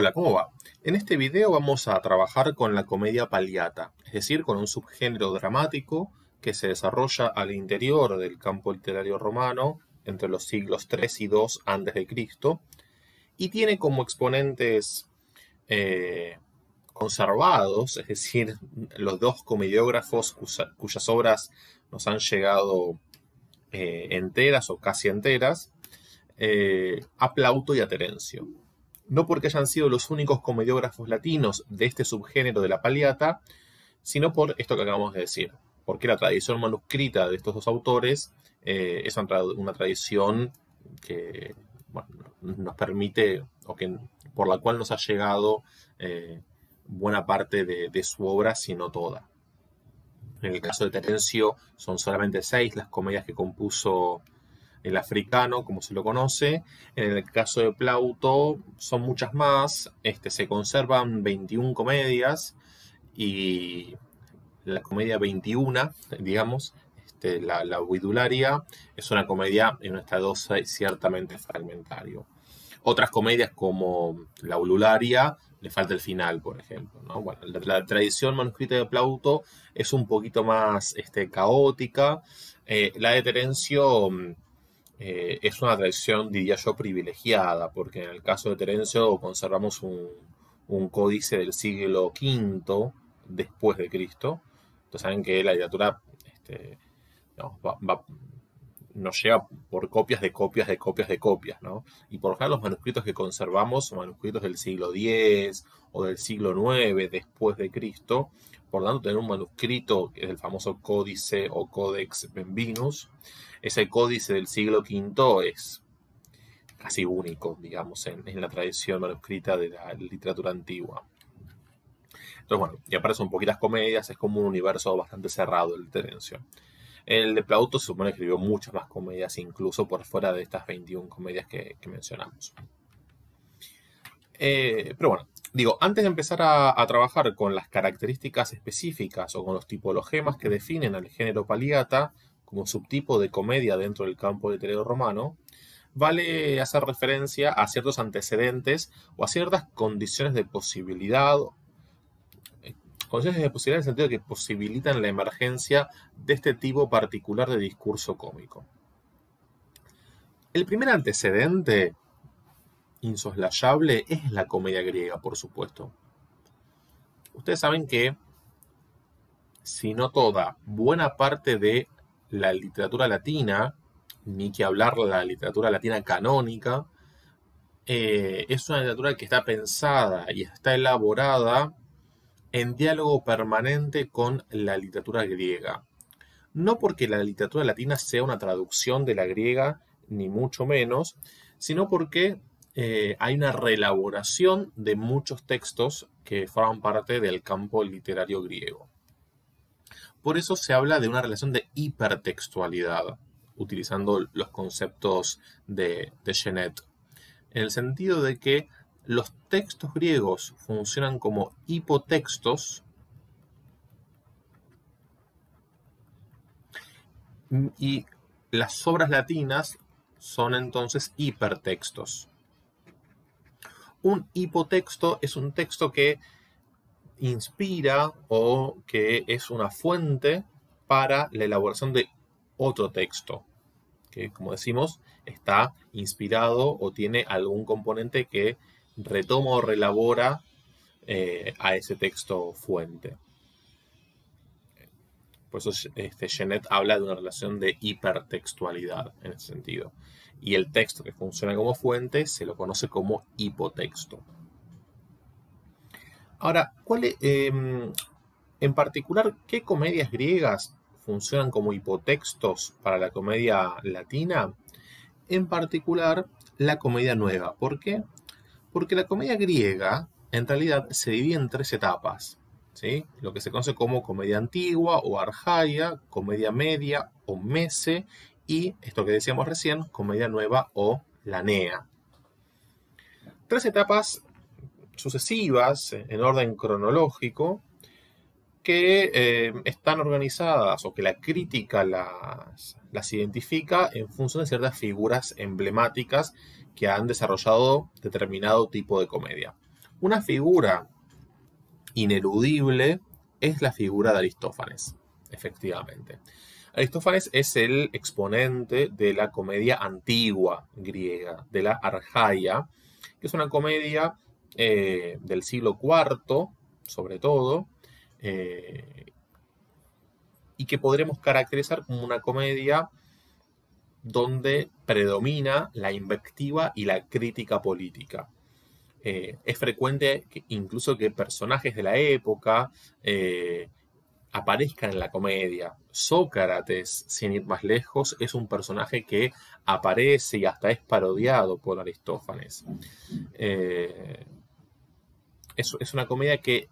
Hola, ¿cómo va? En este video vamos a trabajar con la comedia palliata, es decir, con un subgénero dramático que se desarrolla al interior del campo literario romano entre los siglos III y II a.C. y tiene como exponentes conservados, es decir, los dos comediógrafos cuyas obras nos han llegado enteras o casi enteras, a Plauto y a Terencio. No porque hayan sido los únicos comediógrafos latinos de este subgénero de la palliata, sino por esto que acabamos de decir, porque la tradición manuscrita de estos dos autores es una tradición que nos permite, por la cual nos ha llegado buena parte de su obra, si no toda. En el caso de Terencio son solamente 6 las comedias que compuso el africano, como se lo conoce. En el caso de Plauto son muchas más. Se conservan 21 comedias y la comedia 21, digamos, la Oidularia, es una comedia en un estado ciertamente fragmentario. Otras comedias como la Ulularia le falta el final, por ejemplo, ¿no? Bueno, la tradición manuscrita de Plauto es un poquito más caótica. La de Terencio es una tradición, diría yo, privilegiada, porque en el caso de Terencio conservamos un códice del siglo V después de Cristo. Entonces saben que la literatura nos llega por copias de copias de copias de copias, ¿no? Y por lo general los manuscritos que conservamos son manuscritos del siglo X o del siglo IX después de Cristo. Por lo tanto, tener un manuscrito, que es el famoso Códice o Codex Bembinus, ese códice del siglo V es casi único, digamos, en la tradición manuscrita de la literatura antigua. Entonces, bueno, y aparecen poquitas comedias, es como un universo bastante cerrado el de Terencio. El de Plauto se supone que escribió muchas más comedias, incluso por fuera de estas 21 comedias que mencionamos. Pero bueno, digo, antes de empezar a trabajar con las características específicas o con los tipologemas que definen al género palliata como subtipo de comedia dentro del campo literario romano, vale hacer referencia a ciertos antecedentes o a ciertas condiciones de posibilidad. Condiciones de posibilidad en el sentido de que posibilitan la emergencia de este tipo particular de discurso cómico. El primer antecedente insoslayable es la comedia griega, por supuesto. Ustedes saben que, si no toda, buena parte de la literatura latina, ni que hablar la literatura latina canónica, es una literatura que está pensada y está elaborada en diálogo permanente con la literatura griega. No porque la literatura latina sea una traducción de la griega, ni mucho menos, sino porque hay una reelaboración de muchos textos que forman parte del campo literario griego. Por eso se habla de una relación de hipertextualidad, utilizando los conceptos de Genet, en el sentido de que los textos griegos funcionan como hipotextos y las obras latinas son entonces hipertextos. Un hipotexto es un texto que inspira o que es una fuente para la elaboración de otro texto, que, como decimos, está inspirado o tiene algún componente que retoma o relabora a ese texto fuente. Por eso Genet habla de una relación de hipertextualidad en ese sentido. Y el texto que funciona como fuente se lo conoce como hipotexto. Ahora, en particular, ¿qué comedias griegas funcionan como hipotextos para la comedia latina? En particular, la comedia nueva. ¿Por qué? Porque la comedia griega, en realidad, se divide en 3 etapas, ¿sí? Lo que se conoce como comedia antigua o arjaia, comedia media o mese, y esto que decíamos recién, comedia nueva o lanea. 3 etapas sucesivas, en orden cronológico, que están organizadas o que la crítica las identifica en función de ciertas figuras emblemáticas que han desarrollado determinado tipo de comedia. Una figura ineludible es la figura de Aristófanes, efectivamente. Aristófanes es el exponente de la comedia antigua griega, de la Arjaia, que es una comedia del siglo IV, sobre todo, y que podremos caracterizar como una comedia donde predomina la invectiva y la crítica política. Es frecuente incluso que personajes de la época aparezcan en la comedia. Sócrates, sin ir más lejos, es un personaje que aparece y hasta es parodiado por Aristófanes. Es una comedia que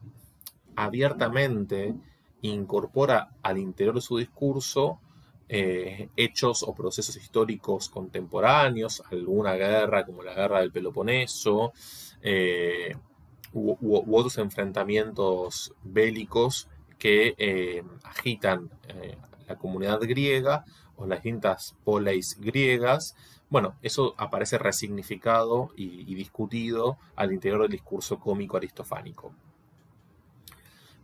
abiertamente incorpora al interior de su discurso hechos o procesos históricos contemporáneos, alguna guerra como la guerra del Peloponeso, u otros enfrentamientos bélicos que agitan la comunidad griega o las distintas poleis griegas. Bueno, eso aparece resignificado y discutido al interior del discurso cómico aristofánico.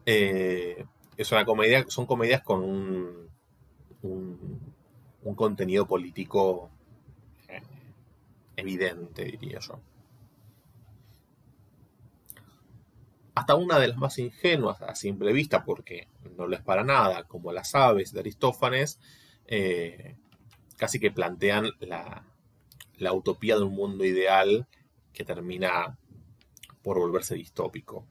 Es una comedia, son comedias con un contenido político evidente, diría yo. Hasta una de las más ingenuas a simple vista, porque no lo es para nada, como Las aves de Aristófanes, casi que plantean la utopía de un mundo ideal que termina por volverse distópico.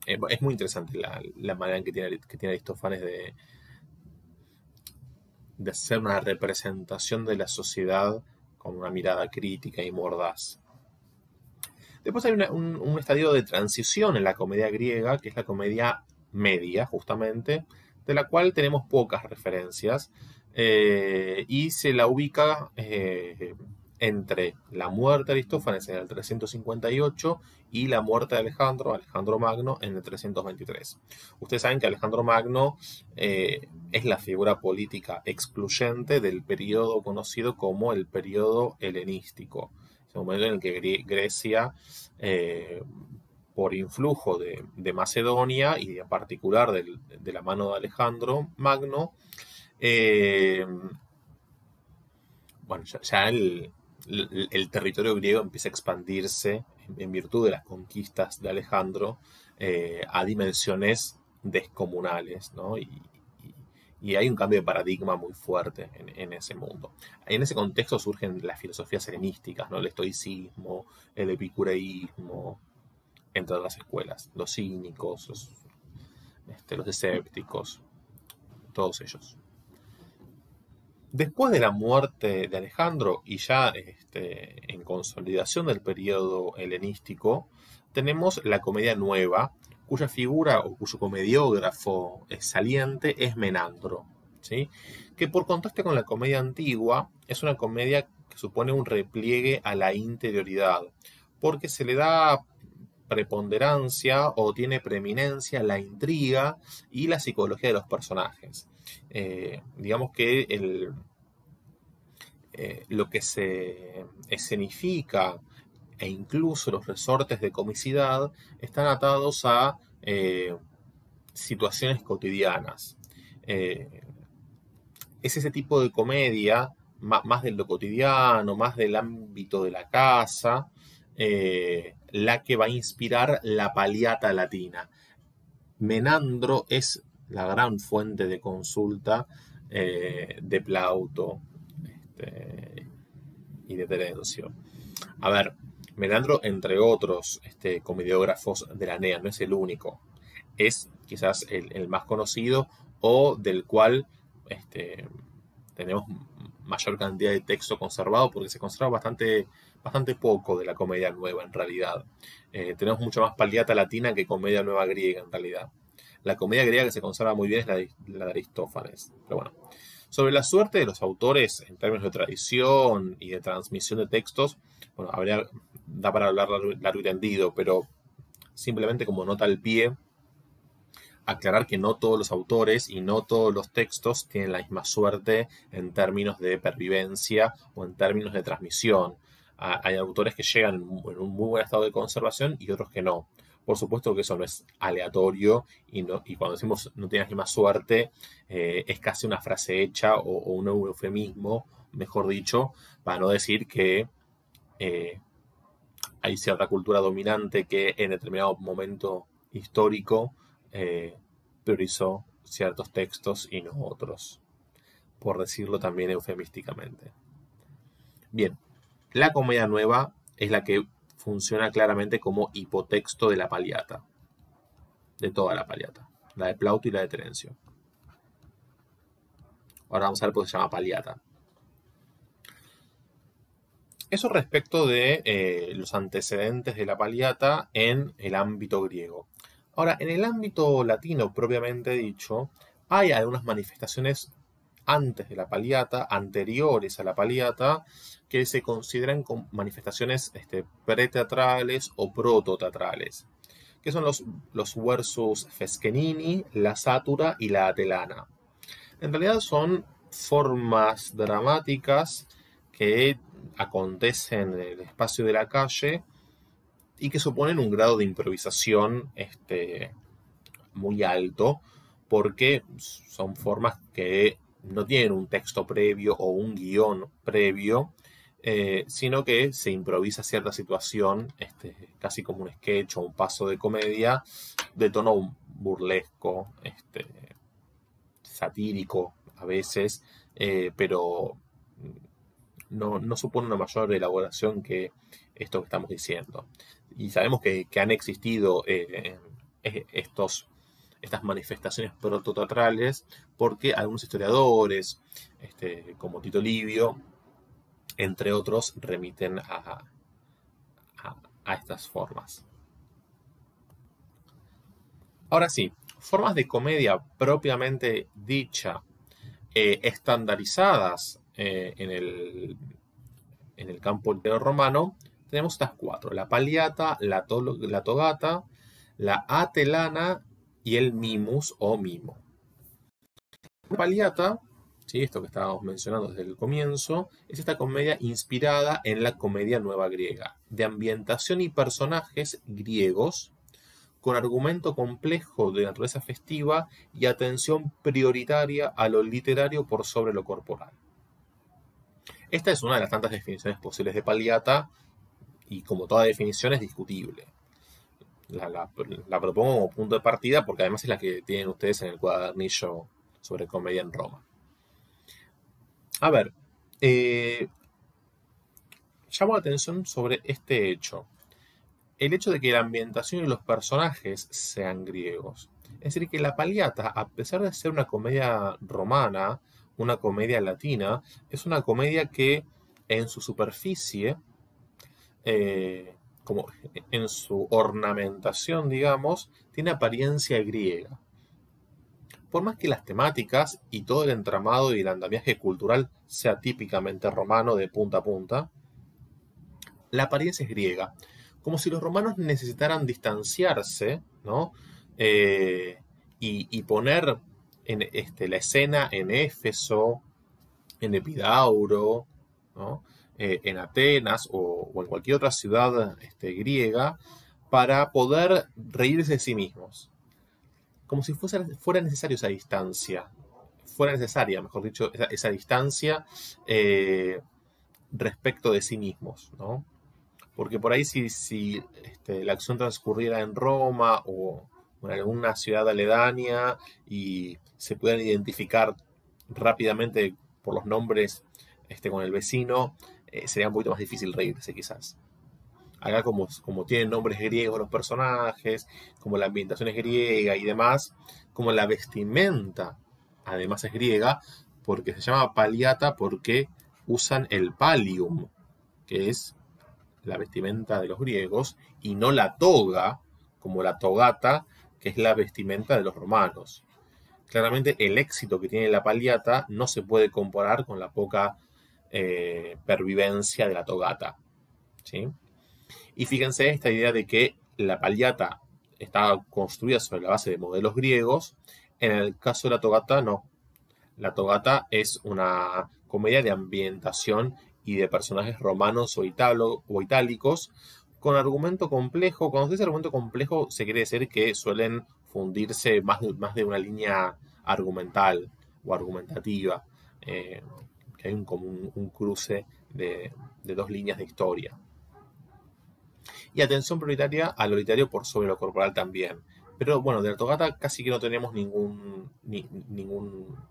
Es muy interesante la manera en que tiene Aristófanes de hacer una representación de la sociedad con una mirada crítica y mordaz. Después hay un estadio de transición en la comedia griega, que es la comedia media, justamente, de la cual tenemos pocas referencias, y se la ubica entre la muerte de Aristófanes en el 358 y la muerte de Alejandro Magno, en el 323. Ustedes saben que Alejandro Magno es la figura política excluyente del periodo conocido como el periodo helenístico. Es un momento en el que Grecia, por influjo de Macedonia y en particular de la mano de Alejandro Magno, bueno, ya el territorio griego empieza a expandirse en virtud de las conquistas de Alejandro a dimensiones descomunales, ¿no? Y hay un cambio de paradigma muy fuerte en ese mundo. En ese contexto surgen las filosofías helenísticas, ¿no? El estoicismo, el epicureísmo, entre otras escuelas. Los cínicos, los escépticos, todos ellos. Después de la muerte de Alejandro y ya en consolidación del periodo helenístico, tenemos la comedia nueva, cuya figura o cuyo comediógrafo saliente es Menandro, ¿sí? Que por contraste con la comedia antigua, es una comedia que supone un repliegue a la interioridad, porque se le da preponderancia o tiene preeminencia la intriga y la psicología de los personajes. Digamos que lo que se escenifica e incluso los resortes de comicidad están atados a situaciones cotidianas. Es ese tipo de comedia, más de lo cotidiano, más del ámbito de la casa, la que va a inspirar la Paliata latina. Menandro es la gran fuente de consulta de Plauto y de Terencio. A ver, Menandro, entre otros comediógrafos de la NEA, no es el único. Es quizás el más conocido o del cual tenemos mayor cantidad de texto conservado, porque se conserva bastante poco de la comedia nueva en realidad. Tenemos mucha más Paliata latina que comedia nueva griega en realidad. La comedia griega que se conserva muy bien es la de Aristófanes. Pero bueno, sobre la suerte de los autores en términos de tradición y de transmisión de textos, bueno, da para hablar largo y tendido, pero simplemente como nota al pie, aclarar que no todos los autores y no todos los textos tienen la misma suerte en términos de pervivencia o en términos de transmisión. hay autores que llegan en un muy buen estado de conservación y otros que no. Por supuesto que eso no es aleatorio y cuando decimos no tienes ni más suerte, es casi una frase hecha o un eufemismo, mejor dicho, para no decir que hay cierta cultura dominante que en determinado momento histórico priorizó ciertos textos y no otros, por decirlo también eufemísticamente. Bien, la comedia nueva es la que funciona claramente como hipotexto de la Paliata, de toda la Paliata, la de Plauto y la de Terencio. Ahora vamos a ver por qué se llama Paliata. Eso respecto de los antecedentes de la Paliata en el ámbito griego. Ahora, en el ámbito latino propiamente dicho, hay algunas manifestaciones antes de la Paliata, anteriores a la Paliata, que se consideran como manifestaciones preteatrales o prototeatrales, que son los versus Fescenini, la Satura y la Atelana. En realidad son formas dramáticas que acontecen en el espacio de la calle y que suponen un grado de improvisación muy alto, porque son formas que no tienen un texto previo o un guión previo, sino que se improvisa cierta situación, casi como un sketch o un paso de comedia, de tono burlesco, satírico a veces, pero no supone una mayor elaboración que esto que estamos diciendo. Y sabemos que han existido estas manifestaciones prototeatrales porque algunos historiadores, como Tito Livio, entre otros, remiten a estas formas. Ahora sí, formas de comedia propiamente dicha, estandarizadas en el campo romano, tenemos estas cuatro: la Paliata, la Togata, la Atelana y el Mimus o Mimo. La Paliata, ¿sí? Esto que estábamos mencionando desde el comienzo, es esta comedia inspirada en la comedia nueva griega, de ambientación y personajes griegos, con argumento complejo de naturaleza festiva y atención prioritaria a lo literario por sobre lo corporal. Esta es una de las tantas definiciones posibles de Paliata y, como toda definición, es discutible. La propongo como punto de partida porque además es la que tienen ustedes en el cuadernillo sobre comedia en Roma. A ver, llamo la atención sobre este hecho. El hecho de que la ambientación y los personajes sean griegos. Es decir, que la Paliata, a pesar de ser una comedia romana, una comedia latina, es una comedia que en su superficie, como en su ornamentación, digamos, tiene apariencia griega. Por más que las temáticas y todo el entramado y el andamiaje cultural sea típicamente romano de punta a punta, la apariencia es griega. Como si los romanos necesitaran distanciarse, ¿no? Y poner la escena en Éfeso, en Epidauro, ¿no? En Atenas o en cualquier otra ciudad griega, para poder reírse de sí mismos. Como si fuera necesaria esa distancia, mejor dicho, esa distancia respecto de sí mismos, ¿no? Porque por ahí si la acción transcurriera en Roma o en alguna ciudad aledaña y se pudieran identificar rápidamente por los nombres con el vecino, sería un poquito más difícil reírse quizás. Acá como tienen nombres griegos los personajes, como la ambientación es griega y demás, como la vestimenta además es griega, porque se llama Paliata porque usan el pallium, que es la vestimenta de los griegos, y no la toga, como la togata, que es la vestimenta de los romanos. Claramente el éxito que tiene la Paliata no se puede comparar con la poca pervivencia de la togata, ¿sí? Y fíjense esta idea de que la Paliata está construida sobre la base de modelos griegos. En el caso de la togata, no. La togata es una comedia de ambientación y de personajes romanos o itálicos, con argumento complejo. Cuando se dice argumento complejo, se quiere decir que suelen fundirse más de una línea argumental o argumentativa, que hay como un cruce de dos líneas de historia. Y atención prioritaria al literario por sobre lo corporal también. Pero bueno, de la Togata casi que no tenemos ningún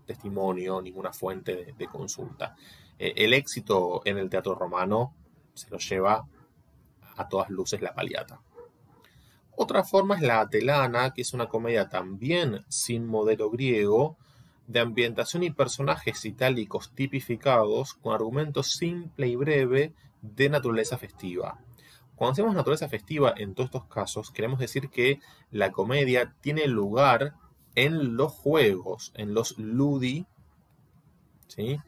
testimonio, ninguna fuente de consulta. El éxito en el teatro romano se lo lleva a todas luces la Paliata. Otra forma es la Atelana, que es una comedia también sin modelo griego, de ambientación y personajes itálicos tipificados, con argumento simple y breve de naturaleza festiva. Cuando decimos naturaleza festiva, en todos estos casos, queremos decir que la comedia tiene lugar en los juegos, en los ludi, ¿sí?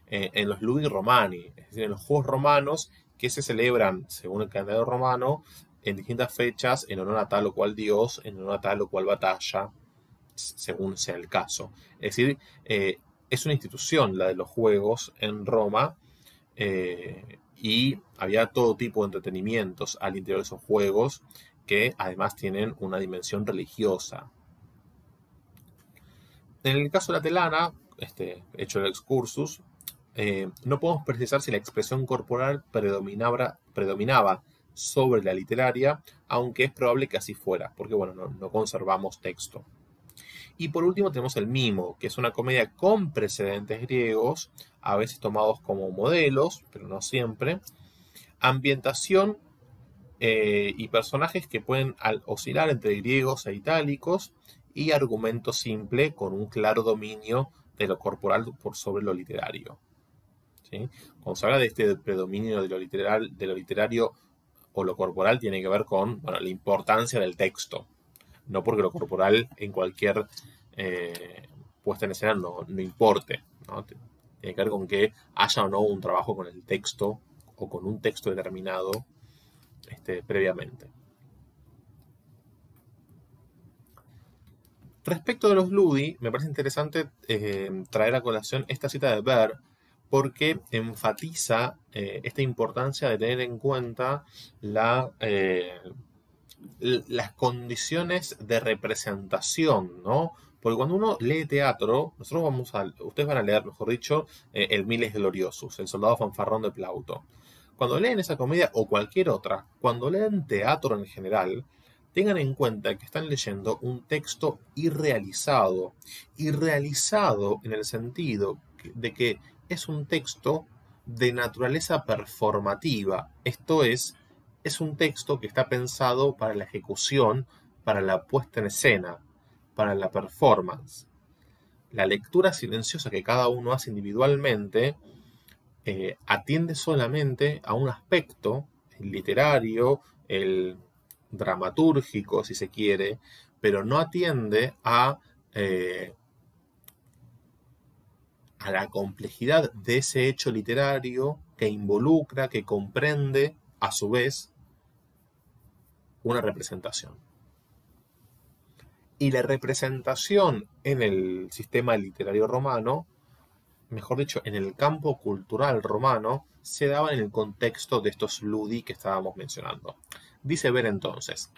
En los ludi romani, es decir, en los juegos romanos que se celebran, según el calendario romano, en distintas fechas, en honor a tal o cual dios, en honor a tal o cual batalla, según sea el caso. Es decir, es una institución la de los juegos en Roma, y había todo tipo de entretenimientos al interior de esos juegos que además tienen una dimensión religiosa. En el caso de la Atelana, hecho el excursus, no podemos precisar si la expresión corporal predominaba sobre la literaria, aunque es probable que así fuera, porque bueno, no conservamos texto. Y por último tenemos el mimo, que es una comedia con precedentes griegos, a veces tomados como modelos, pero no siempre. Ambientación y personajes que pueden oscilar entre griegos e itálicos, y argumento simple con un claro dominio de lo corporal por sobre lo literario. ¿Sí? Cuando se habla de este predominio de lo literario o lo corporal, tiene que ver con la importancia del texto. No porque lo corporal en cualquier puesta en escena no importe, ¿no? Tiene que ver con que haya o no un trabajo con el texto o con un texto determinado previamente. Respecto de los ludi, me parece interesante traer a colación esta cita de Ver, porque enfatiza esta importancia de tener en cuenta las condiciones de representación, ¿no? Porque cuando uno lee teatro, ustedes van a leer, mejor dicho, el Miles Gloriosus, el soldado fanfarrón de Plauto. Cuando leen esa comedia o cualquier otra, cuando leen teatro en general, tengan en cuenta que están leyendo un texto irrealizado. Irrealizado en el sentido de que es un texto de naturaleza performativa. Esto es un texto que está pensado para la ejecución, para la puesta en escena, para la performance. La lectura silenciosa que cada uno hace individualmente atiende solamente a un aspecto, el literario, el dramatúrgico, si se quiere, pero no atiende a la complejidad de ese hecho literario que involucra, que comprende, a su vez, una representación. Y la representación en el sistema literario romano, mejor dicho, en el campo cultural romano, se daba en el contexto de estos ludi que estábamos mencionando. Dice Ver entonces: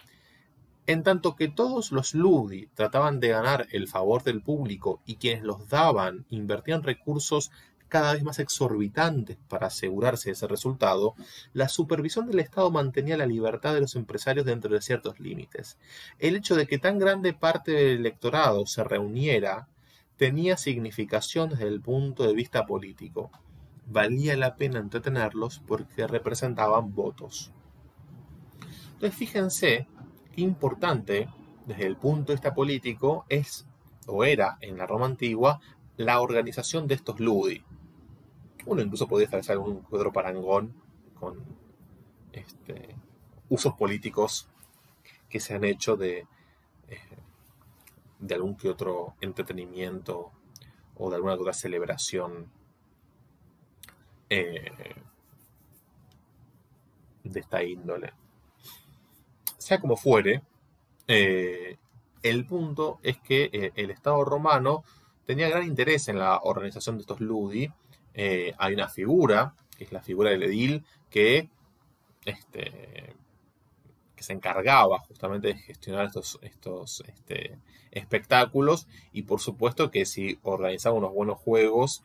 en tanto que todos los ludi trataban de ganar el favor del público y quienes los daban invertían recursos cada vez más exorbitantes para asegurarse de ese resultado, la supervisión del Estado mantenía la libertad de los empresarios dentro de ciertos límites. El hecho de que tan grande parte del electorado se reuniera tenía significación desde el punto de vista político. Valía la pena entretenerlos porque representaban votos. Entonces fíjense qué importante desde el punto de vista político es, o era en la Roma antigua, la organización de estos ludi. Uno incluso podría establecer algún otro parangón con usos políticos que se han hecho de algún que otro entretenimiento o de alguna otra celebración de esta índole. Sea como fuere, el punto es que el Estado romano tenía gran interés en la organización de estos ludi. Hay una figura que es la figura del edil que se encargaba justamente de gestionar estos espectáculos, y por supuesto que si organizaba unos buenos juegos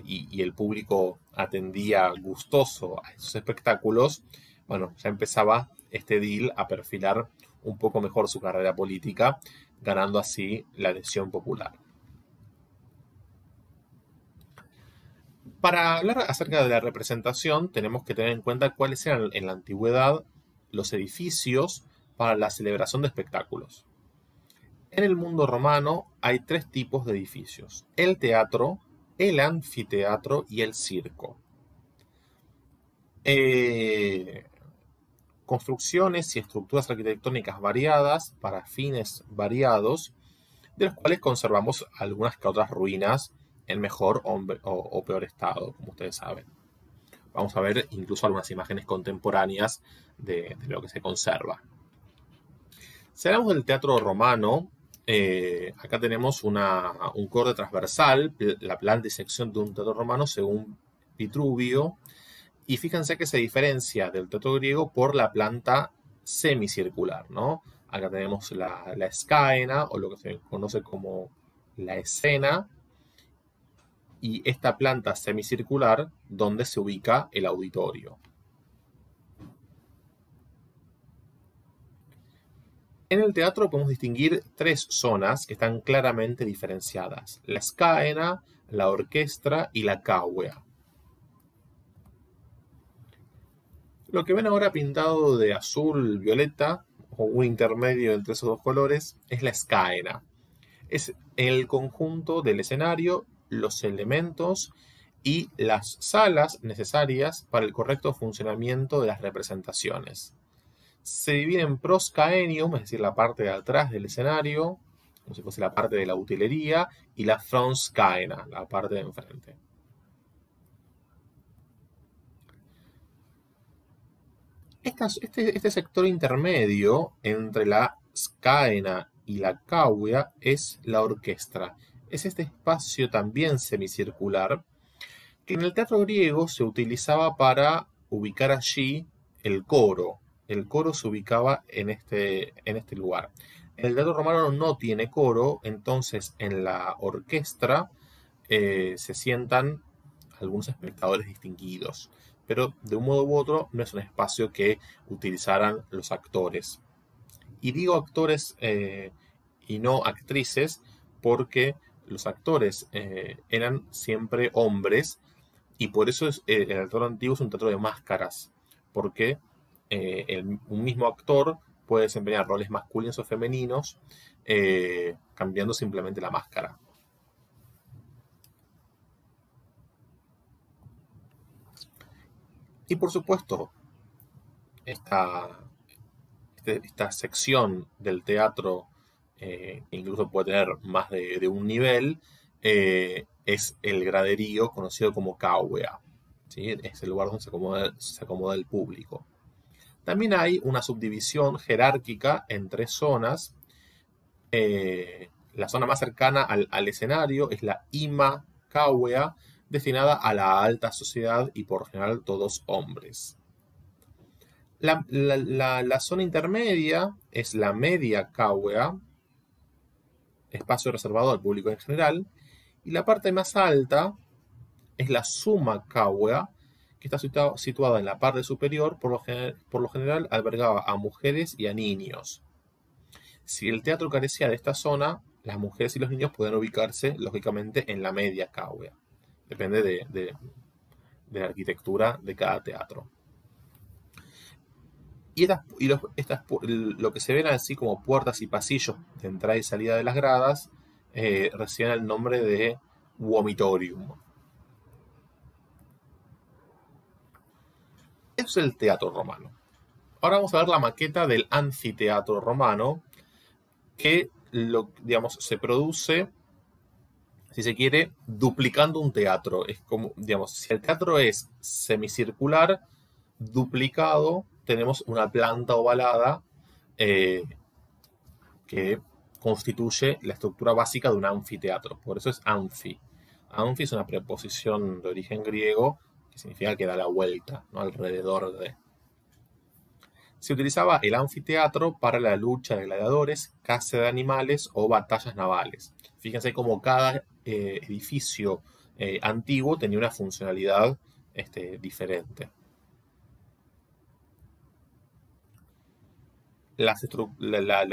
y el público atendía gustoso a esos espectáculos, bueno, ya empezaba este edil a perfilar un poco mejor su carrera política, ganando así la adhesión popular. Para hablar acerca de la representación, tenemos que tener en cuenta cuáles eran en la antigüedad los edificios para la celebración de espectáculos. En el mundo romano hay tres tipos de edificios: el teatro, el anfiteatro y el circo. Construcciones y estructuras arquitectónicas variadas para fines variados, de los cuales conservamos algunas que otras ruinas en mejor o peor estado, como ustedes saben. Vamos a ver incluso algunas imágenes contemporáneas de lo que se conserva. Si hablamos del teatro romano, acá tenemos un corte transversal, la planta y sección de un teatro romano según Vitruvio, y fíjense que se diferencia del teatro griego por la planta semicircular, ¿no? Acá tenemos la escaena, o lo que se conoce como la escena, y esta planta semicircular donde se ubica el auditorio. En el teatro podemos distinguir tres zonas que están claramente diferenciadas: la escaena, la orquestra y la cauea. Lo que ven ahora pintado de azul, violeta, o un intermedio entre esos dos colores, es la escaena. Es el conjunto del escenario, los elementos y las salas necesarias para el correcto funcionamiento de las representaciones. Se divide en proscaenium, es decir, la parte de atrás del escenario, como si fuese la parte de la utilería, y la frontscaena, la parte de enfrente. Este sector intermedio entre la scaena y la cauea es la orquestra. Es este espacio también semicircular que en el teatro griego se utilizaba para ubicar allí el coro. El coro se ubicaba en este lugar. En el teatro romano no tiene coro, entonces en la orquestra se sientan algunos espectadores distinguidos, pero de un modo u otro no es un espacio que utilizaran los actores. Y digo actores y no actrices porque los actores eran siempre hombres, y por eso el teatro antiguo es un teatro de máscaras, porque un mismo actor puede desempeñar roles masculinos o femeninos cambiando simplemente la máscara. Y por supuesto, esta sección del teatro, incluso puede tener más de un nivel, es el graderío conocido como cauea, ¿sí? Es el lugar donde se acomoda el público. También hay una subdivisión jerárquica en tres zonas. La zona más cercana al escenario es la ima cauea, destinada a la alta sociedad y por general todos hombres. La zona intermedia es la media cauea, espacio reservado al público en general, y la parte más alta es la summa cauea, que está situada en la parte superior, por lo general albergaba a mujeres y a niños. Si el teatro carecía de esta zona, las mujeres y los niños pueden ubicarse, lógicamente, en la media cauea. Depende de la arquitectura de cada teatro. Lo que se ven así como puertas y pasillos de entrada y salida de las gradas reciben el nombre de vomitorium. Eso es el teatro romano. Ahora vamos a ver la maqueta del anfiteatro romano, que se produce, si se quiere, duplicando un teatro. Es como, si el teatro es semicircular, duplicado, tenemos una planta ovalada que constituye la estructura básica de un anfiteatro. Por eso es anfi. Anfi es una preposición de origen griego que significa que da la vuelta, ¿no? Alrededor de. Se utilizaba el anfiteatro para la lucha de gladiadores, caza de animales o batallas navales. Fíjense cómo cada edificio antiguo tenía una funcionalidad diferente. La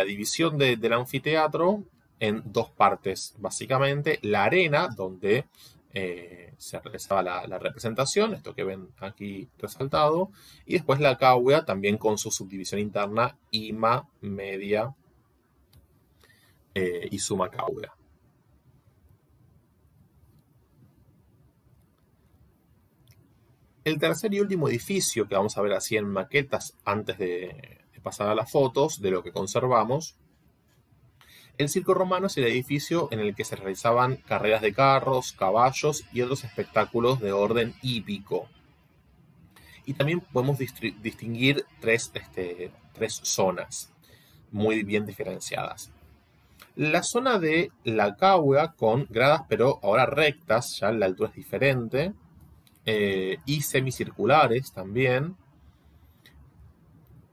división del anfiteatro en dos partes, básicamente. La arena, donde se realizaba la representación, esto que ven aquí resaltado, y después la cauga, también con su subdivisión interna, ima, media y suma cauga. El tercer y último edificio que vamos a ver así en maquetas antes de pasar a las fotos de lo que conservamos. El Circo Romano es el edificio en el que se realizaban carreras de carros, caballos y otros espectáculos de orden hípico. Y también podemos distinguir tres zonas muy bien diferenciadas. La zona de la cauga con gradas, pero ahora rectas, ya la altura es diferente, y semicirculares también,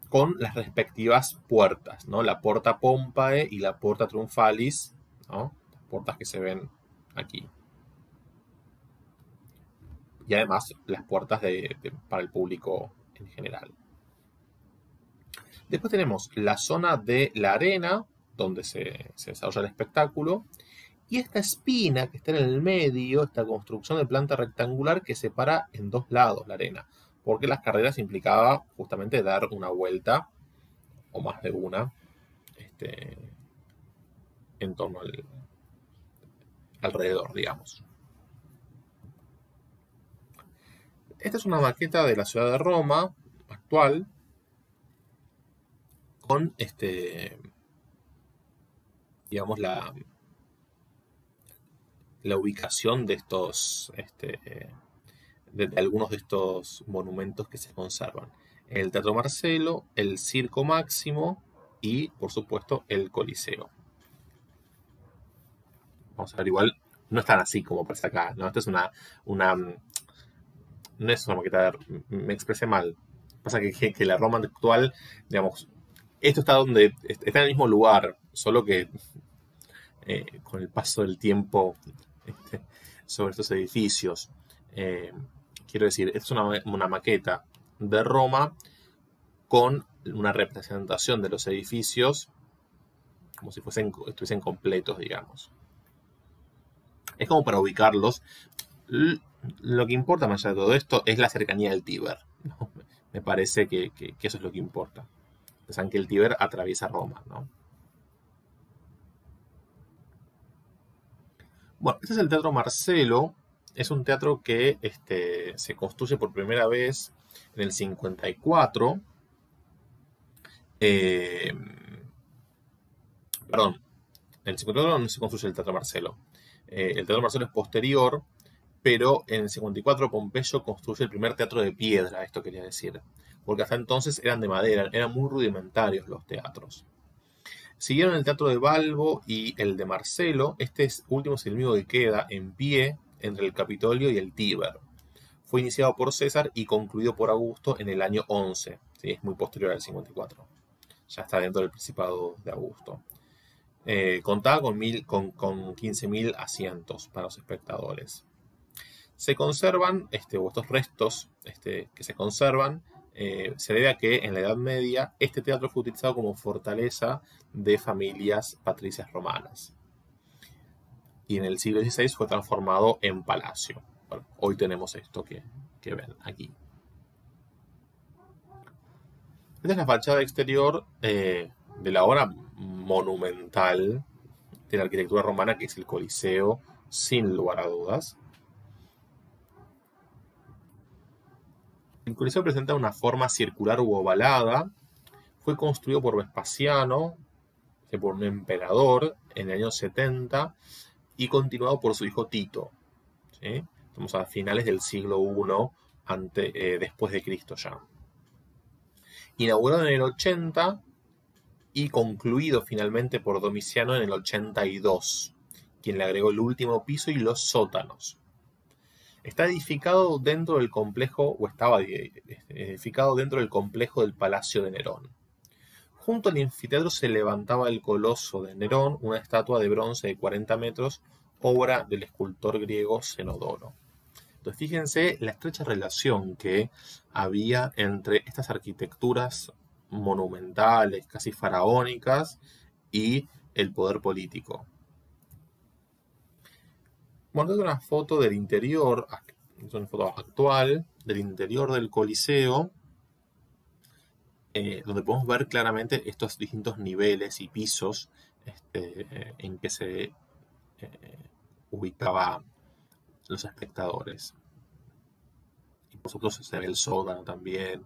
con las respectivas puertas, ¿no? La Porta Pompae y la Porta Triumphalis, ¿no? Las puertas que se ven aquí. Y además las puertas para el público en general. Después tenemos la zona de la arena, donde se desarrolla el espectáculo, y esta espina que está en el medio, esta construcción de planta rectangular que separa en dos lados la arena, porque las carreras implicaba justamente dar una vuelta, o más de una, en torno alrededor, digamos. Esta es una maqueta de la ciudad de Roma actual, con digamos la ubicación de estos de algunos de estos monumentos que se conservan. El Teatro Marcelo, el Circo Máximo y, por supuesto, el Coliseo. Vamos a ver, igual no están así como parece acá, ¿no? Esta es no es una maqueta, me expresé mal. Pasa que la Roma actual, digamos, esto está está en el mismo lugar, solo que con el paso del tiempo sobre estos edificios. Quiero decir, es una maqueta de Roma con una representación de los edificios como si estuviesen completos, digamos. Es como para ubicarlos. Lo que importa más allá de todo esto es la cercanía del Tíber, ¿no? Me parece que eso es lo que importa. Pensan que el Tíber atraviesa Roma, ¿no? Bueno, este es el Teatro Marcelo. Es un teatro que se construye por primera vez en el 54. Perdón, en el 54 no se construye el Teatro Marcelo. El Teatro Marcelo es posterior, pero en el 54 Pompeyo construye el primer teatro de piedra, esto quería decir. Porque hasta entonces eran de madera, eran muy rudimentarios los teatros. Siguieron el teatro de Balbo y el de Marcelo. Este último es el único que queda en pie entre el Capitolio y el Tíber. Fue iniciado por César y concluido por Augusto en el año 11. ¿Sí? Es muy posterior al 54. Ya está dentro del Principado de Augusto. Contaba con 15.000 asientos para los espectadores. Se conservan, o estos restos que se conservan, se debe a que en la Edad Media este teatro fue utilizado como fortaleza de familias patricias romanas. Y en el siglo XVI fue transformado en palacio. Bueno, hoy tenemos esto que ven aquí. Esta es la fachada exterior de la obra monumental de la arquitectura romana, que es el Coliseo, sin lugar a dudas. El Coliseo presenta una forma circular u ovalada. Fue construido por Vespasiano, por un emperador, en el año 70, y continuado por su hijo Tito. ¿Sí? Estamos a finales del siglo I, después de Cristo ya. Inaugurado en el 80 y concluido finalmente por Domiciano en el 82, quien le agregó el último piso y los sótanos. Está edificado dentro del complejo, o estaba edificado dentro del complejo del Palacio de Nerón. Junto al anfiteatro se levantaba el coloso de Nerón, una estatua de bronce de 40 metros, obra del escultor griego Cenodoro. Entonces, fíjense la estrecha relación que había entre estas arquitecturas monumentales, casi faraónicas, y el poder político. Bueno, esta es una foto del interior, es una foto actual del interior del Coliseo, donde podemos ver claramente estos distintos niveles y pisos en que se ubicaba los espectadores. Y por supuesto se ve el sótano también.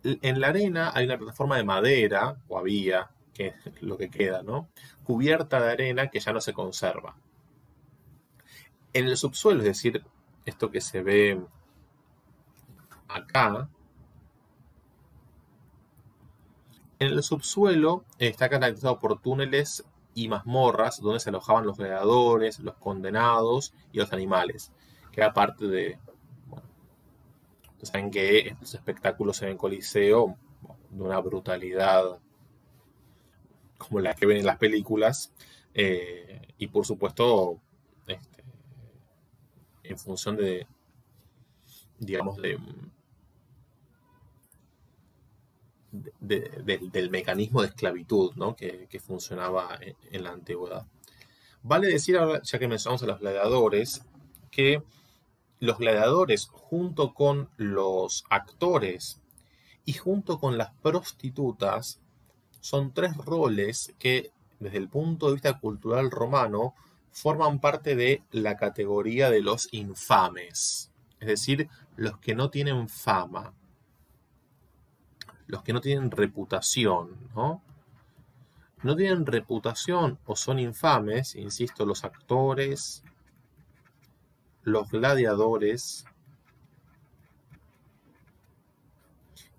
En la arena hay una plataforma de madera, o había, que es lo que queda, ¿no? Cubierta de arena que ya no se conserva. En el subsuelo, es decir, esto que se ve acá, en el subsuelo está caracterizado por túneles y mazmorras donde se alojaban los gladiadores, los condenados y los animales, que era parte de... Bueno, saben que estos espectáculos en el Coliseo, de una brutalidad como la que ven en las películas, y por supuesto, en función de, digamos, del mecanismo de esclavitud, ¿no? que funcionaba en la antigüedad. Vale decir, ahora, ya que mencionamos a los gladiadores, que los gladiadores, junto con los actores y junto con las prostitutas, son tres roles que, desde el punto de vista cultural romano, forman parte de la categoría de los infames, es decir, los que no tienen fama, los que no tienen reputación, ¿no? No tienen reputación o son infames, insisto, los actores, los gladiadores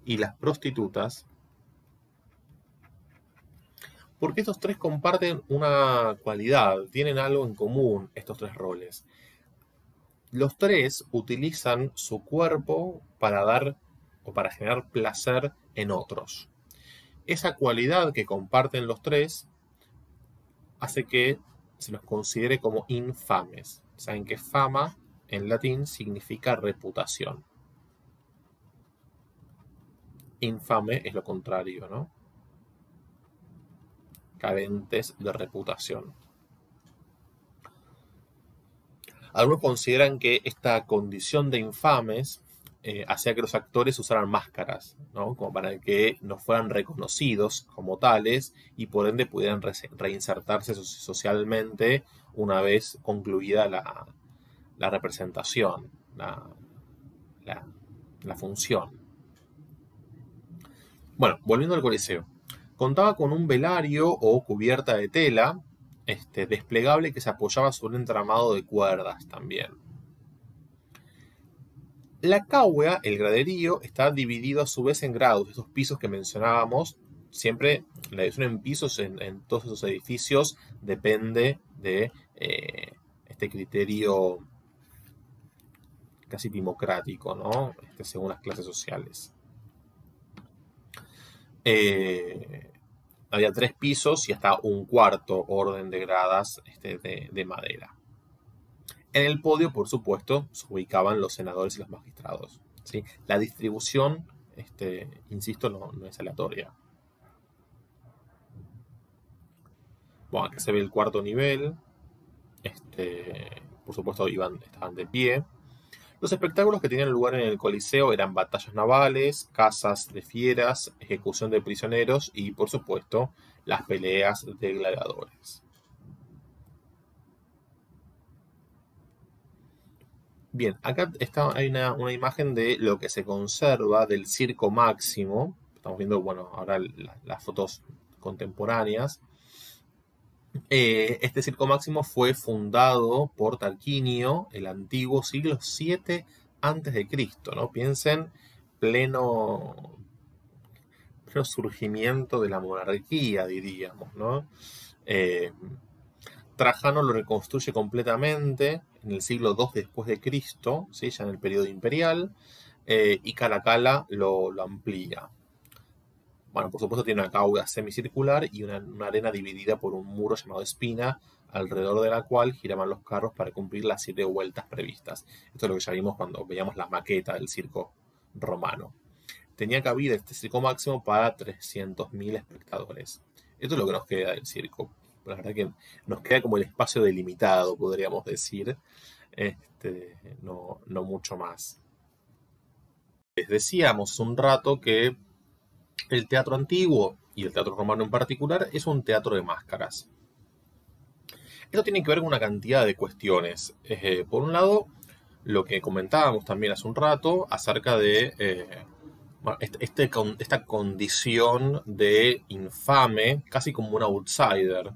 y las prostitutas, porque estos tres comparten una cualidad, tienen algo en común estos tres roles. Los tres utilizan su cuerpo para dar o para generar placer en otros. Esa cualidad que comparten los tres hace que se los considere como infames. Saben que fama en latín significa reputación. Infame es lo contrario, ¿no? Carentes de reputación. Algunos consideran que esta condición de infames hacía que los actores usaran máscaras, ¿no? Como para que no fueran reconocidos como tales y por ende pudieran reinsertarse socialmente una vez concluida la representación, la función. Bueno, volviendo al Coliseo. Contaba con un velario o cubierta de tela desplegable que se apoyaba sobre un entramado de cuerdas también. La caua, el graderío, está dividido a su vez en grados. Esos pisos que mencionábamos, siempre la división en pisos en todos esos edificios depende de este criterio casi democrático, ¿no? Según las clases sociales. Había 3 pisos y hasta un cuarto orden de gradas de madera. En el podio, por supuesto, se ubicaban los senadores y los magistrados, ¿sí? La distribución, insisto, no es aleatoria. Bueno, aquí se ve el cuarto nivel. Por supuesto, estaban de pie. Los espectáculos que tenían lugar en el Coliseo eran batallas navales, cazas de fieras, ejecución de prisioneros y, por supuesto, las peleas de gladiadores. Bien, acá hay una imagen de lo que se conserva del Circo Máximo. Estamos viendo, bueno, ahora las fotos contemporáneas. Este Circo Máximo fue fundado por Tarquinio, el antiguo siglo VII a.C., ¿no? Piensen, pleno pleno surgimiento de la monarquía, diríamos, ¿no? Trajano lo reconstruye completamente en el siglo II después de Cristo, ¿sí? Ya en el periodo imperial, y Caracalla lo amplía. Bueno, por supuesto tiene una cauda semicircular y una arena dividida por un muro llamado espina, alrededor de la cual giraban los carros para cumplir las 7 vueltas previstas. Esto es lo que ya vimos cuando veíamos la maqueta del circo romano. Tenía cabida este circo máximo para 300.000 espectadores. Esto es lo que nos queda del circo. La verdad que nos queda como el espacio delimitado, podríamos decir. No mucho más. Les decíamos un rato que el teatro antiguo, y el teatro romano en particular, es un teatro de máscaras. Esto tiene que ver con una cantidad de cuestiones. Por un lado, lo que comentábamos también hace un rato acerca de esta condición de infame, casi como un outsider,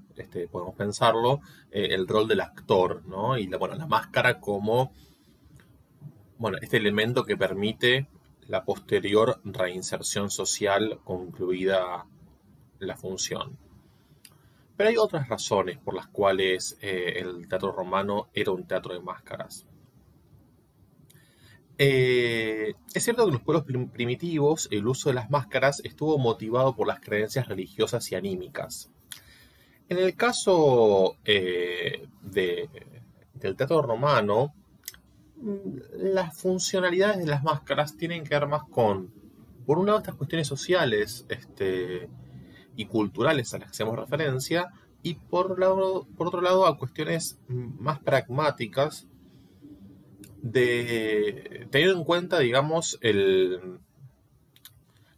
podemos pensarlo, el rol del actor, ¿no? Y la máscara como este elemento que permite la posterior reinserción social concluida la función. Pero hay otras razones por las cuales el teatro romano era un teatro de máscaras. Es cierto que en los pueblos primitivos el uso de las máscaras estuvo motivado por las creencias religiosas y anímicas. En el caso del teatro romano, las funcionalidades de las máscaras tienen que ver más con, por un lado, estas cuestiones sociales y culturales a las que hacemos referencia, y por otro lado a cuestiones más pragmáticas, teniendo en cuenta, digamos,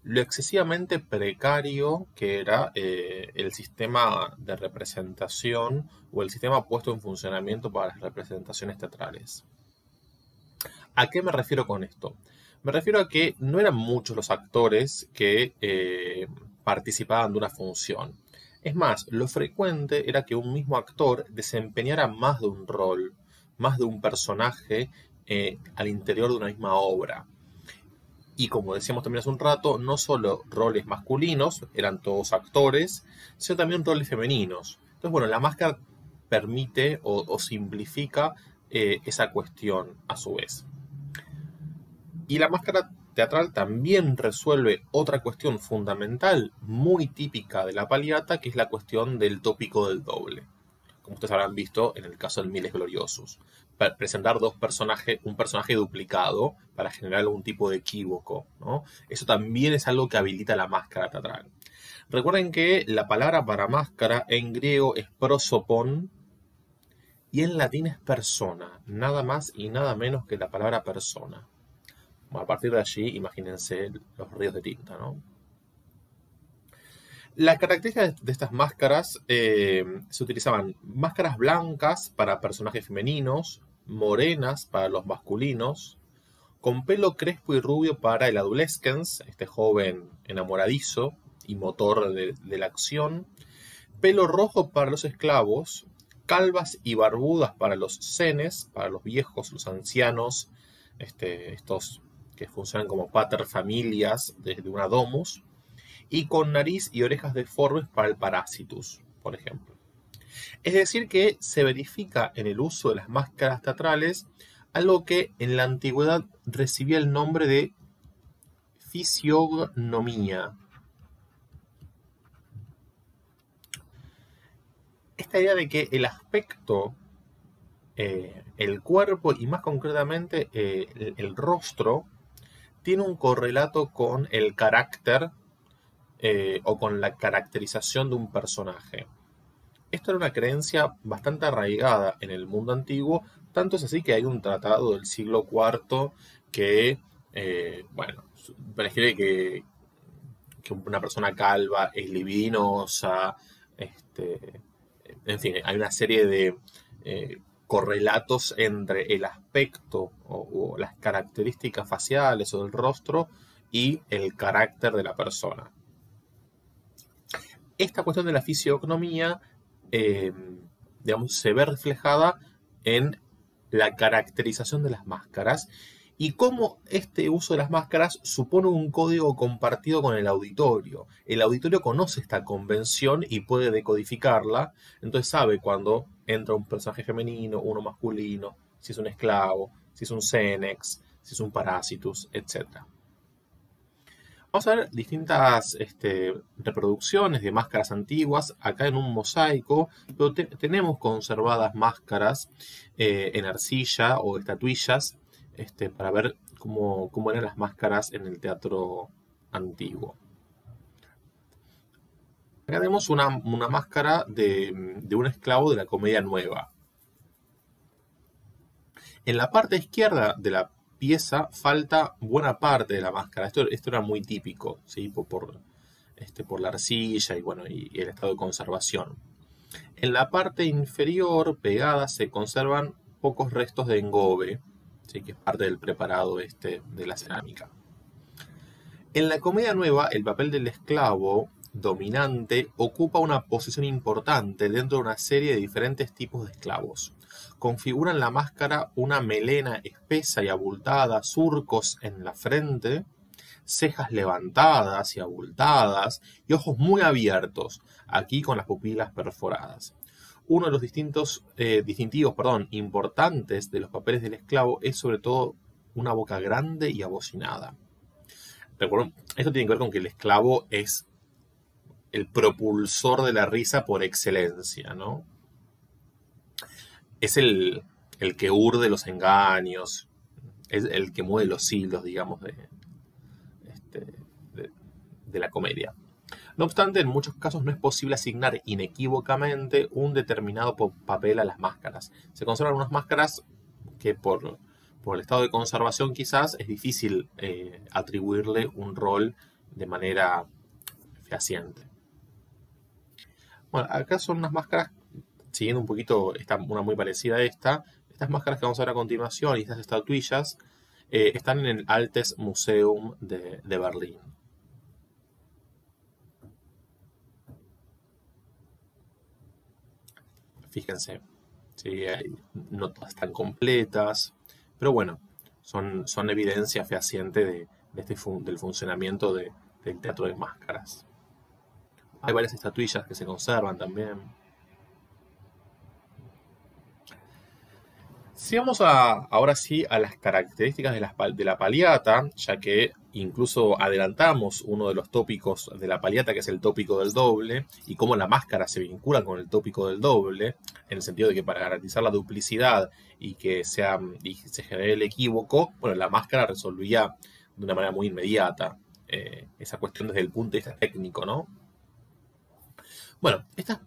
lo excesivamente precario que era el sistema de representación o el sistema puesto en funcionamiento para las representaciones teatrales. ¿A qué me refiero con esto? Me refiero a que no eran muchos los actores que participaban de una función. Es más, lo frecuente era que un mismo actor desempeñara más de un rol, más de un personaje al interior de una misma obra. Y como decíamos también hace un rato, no solo roles masculinos, eran todos actores, sino también roles femeninos. Entonces, la máscara permite o simplifica esa cuestión a su vez. Y la máscara teatral también resuelve otra cuestión fundamental, muy típica de la Paliata, que es la cuestión del tópico del doble. Como ustedes habrán visto en el caso del Miles Gloriosus. Para presentar un personaje duplicado para generar algún tipo de equívoco, ¿no? Eso también es algo que habilita la máscara teatral. Recuerden que la palabra para máscara en griego es prosopon y en latín es persona, nada más y nada menos que la palabra persona. A partir de allí, imagínense los ríos de tinta, ¿no? Las características de estas máscaras se utilizaban máscaras blancas para personajes femeninos, morenas para los masculinos, con pelo crespo y rubio para el adolescens, este joven enamoradizo y motor de la acción, pelo rojo para los esclavos, calvas y barbudas para los senes, para los viejos, los ancianos, estos que funcionan como paterfamilias desde una domus, y con nariz y orejas deformes para el parasitus, por ejemplo. Es decir, que se verifica en el uso de las máscaras teatrales algo que en la antigüedad recibía el nombre de fisiognomía. Esta idea de que el aspecto, el cuerpo y más concretamente el rostro, tiene un correlato con el carácter o con la caracterización de un personaje. Esto era una creencia bastante arraigada en el mundo antiguo, tanto es así que hay un tratado del siglo IV que, prefiere que una persona calva es libidinosa, en fin, hay una serie de correlatos entre el aspecto o las características faciales o del rostro y el carácter de la persona. Esta cuestión de la fisiognomía, se ve reflejada en la caracterización de las máscaras y cómo este uso de las máscaras supone un código compartido con el auditorio. El auditorio conoce esta convención y puede decodificarla, entonces sabe cuando entra un personaje femenino, uno masculino, si es un esclavo, si es un Senex, si es un Parasitus, etc. Vamos a ver distintas reproducciones de máscaras antiguas, acá en un mosaico, pero tenemos conservadas máscaras en arcilla o estatuillas para ver cómo eran las máscaras en el teatro antiguo. Acá tenemos una máscara de un esclavo de la Comedia Nueva. En la parte izquierda de la pieza falta buena parte de la máscara. Esto era muy típico, ¿sí? por la arcilla y, bueno, y el estado de conservación. En la parte inferior, pegada, se conservan pocos restos de engobe, ¿sí? Que es parte del preparado de la cerámica. En la Comedia Nueva, el papel del esclavo dominante ocupa una posición importante dentro de una serie de diferentes tipos de esclavos. Configuran la máscara una melena espesa y abultada, surcos en la frente, cejas levantadas y abultadas y ojos muy abiertos, aquí con las pupilas perforadas. Uno de los distintivos importantes de los papeles del esclavo es sobre todo una boca grande y abocinada. Recuerden, esto tiene que ver con que el esclavo es el propulsor de la risa por excelencia, ¿no? Es el que urde los engaños, es el que mueve los hilos, digamos, de la comedia. No obstante, en muchos casos no es posible asignar inequívocamente un determinado papel a las máscaras. Se conservan unas máscaras que por el estado de conservación quizás es difícil atribuirle un rol de manera fehaciente. Bueno, acá son unas máscaras, siguiendo un poquito, una muy parecida a esta. Estas máscaras que vamos a ver a continuación y estas estatuillas están en el Altes Museum de Berlín. Fíjense, ¿sí? No todas están completas, pero bueno, son evidencia fehaciente del funcionamiento del teatro de máscaras. Hay varias estatuillas que se conservan también. Si vamos ahora sí a las características de la Paliata, ya que incluso adelantamos uno de los tópicos de la Paliata, que es el tópico del doble, y cómo la máscara se vincula con el tópico del doble, en el sentido de que para garantizar la duplicidad y que se genere el equívoco, bueno, la máscara resolvía de una manera muy inmediata esa cuestión desde el punto de vista técnico, ¿no? Bueno, estas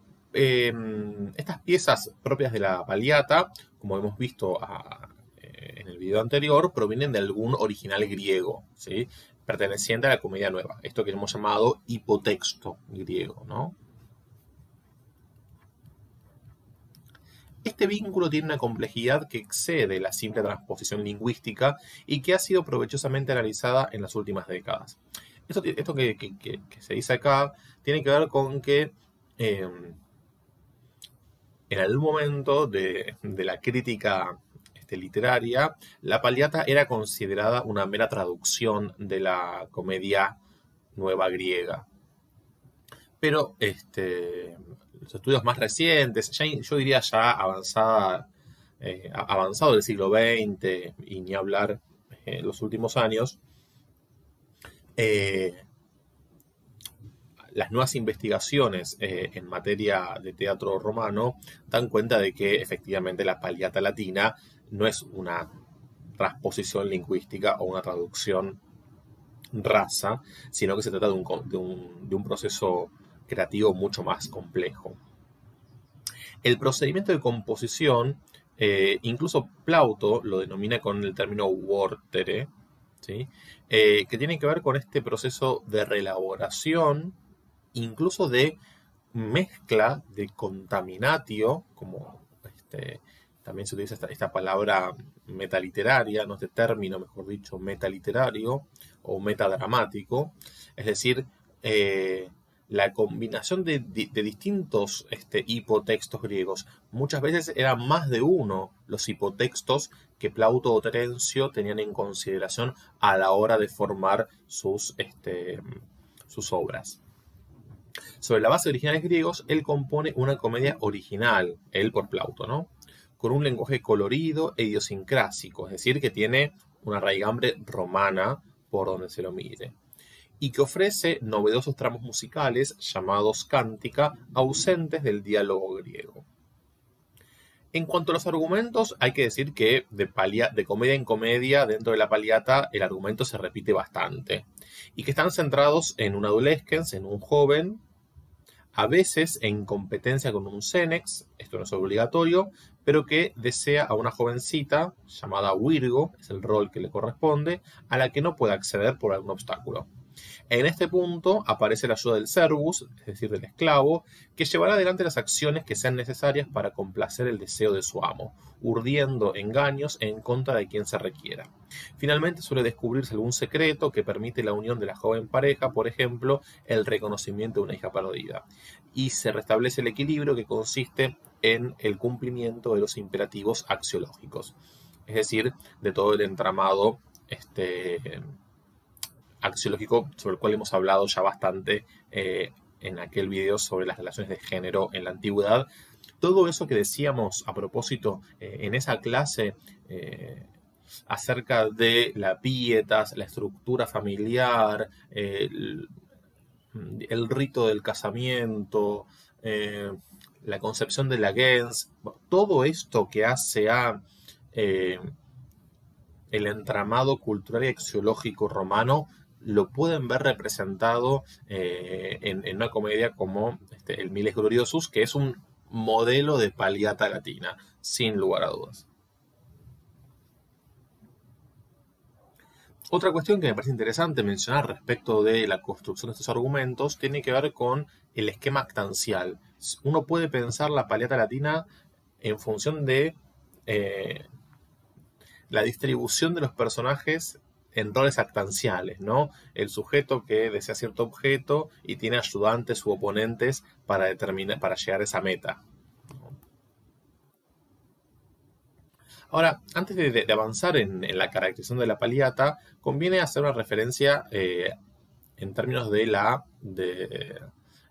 piezas propias de la Paliata, como hemos visto en el video anterior, provienen de algún original griego, ¿sí? Perteneciente a la Comedia Nueva. Esto que hemos llamado hipotexto griego, ¿no? Este vínculo tiene una complejidad que excede la simple transposición lingüística y que ha sido provechosamente analizada en las últimas décadas. Esto que se dice acá tiene que ver con que en algún momento de la crítica literaria, la Paliata era considerada una mera traducción de la Comedia Nueva griega. Pero los estudios más recientes, yo diría ya avanzado del siglo XX y ni hablar en los últimos años, las nuevas investigaciones en materia de teatro romano dan cuenta de que efectivamente la Paliata latina no es una transposición lingüística o una traducción rasa, sino que se trata de un proceso creativo mucho más complejo. El procedimiento de composición, incluso Plauto lo denomina con el término vortere, ¿sí? Que tiene que ver con este proceso de reelaboración, incluso de mezcla, de contaminatio, como también se utiliza esta palabra metaliteraria, no este término, mejor dicho, metaliterario o metadramático, es decir, la combinación de distintos hipotextos griegos. Muchas veces eran más de uno los hipotextos que Plauto o Terencio tenían en consideración a la hora de formar sus obras. Sobre la base de originales griegos, él compone una comedia original, él por Plauto, ¿no? Con un lenguaje colorido e idiosincrásico, es decir, que tiene una raigambre romana por donde se lo mire, y que ofrece novedosos tramos musicales llamados cántica, ausentes del diálogo griego. En cuanto a los argumentos, hay que decir que de comedia en comedia, dentro de la Paliata, el argumento se repite bastante, y que están centrados en un adolescens, en un joven, a veces en competencia con un senex, esto no es obligatorio, pero que desea a una jovencita llamada Virgo, es el rol que le corresponde, a la que no puede acceder por algún obstáculo. En este punto aparece la ayuda del servus, es decir, del esclavo, que llevará adelante las acciones que sean necesarias para complacer el deseo de su amo, urdiendo engaños en contra de quien se requiera. Finalmente suele descubrirse algún secreto que permite la unión de la joven pareja, por ejemplo, el reconocimiento de una hija perdida. Y se restablece el equilibrio que consiste en el cumplimiento de los imperativos axiológicos, es decir, de todo el entramado axiológico sobre el cual hemos hablado ya bastante en aquel video sobre las relaciones de género en la antigüedad. Todo eso que decíamos a propósito en esa clase acerca de la pietas, la estructura familiar, el rito del casamiento, la concepción de la gens, todo esto que hace a el entramado cultural y axiológico romano lo pueden ver representado en una comedia como el Miles Gloriosus, que es un modelo de Paliata latina, sin lugar a dudas. Otra cuestión que me parece interesante mencionar respecto de la construcción de estos argumentos tiene que ver con el esquema actancial. Uno puede pensar la Paliata latina en función de la distribución de los personajes en roles actanciales, ¿no? El sujeto que desea cierto objeto y tiene ayudantes u oponentes para llegar a esa meta. Ahora, antes de avanzar en la caracterización de la Paliata, conviene hacer una referencia en términos de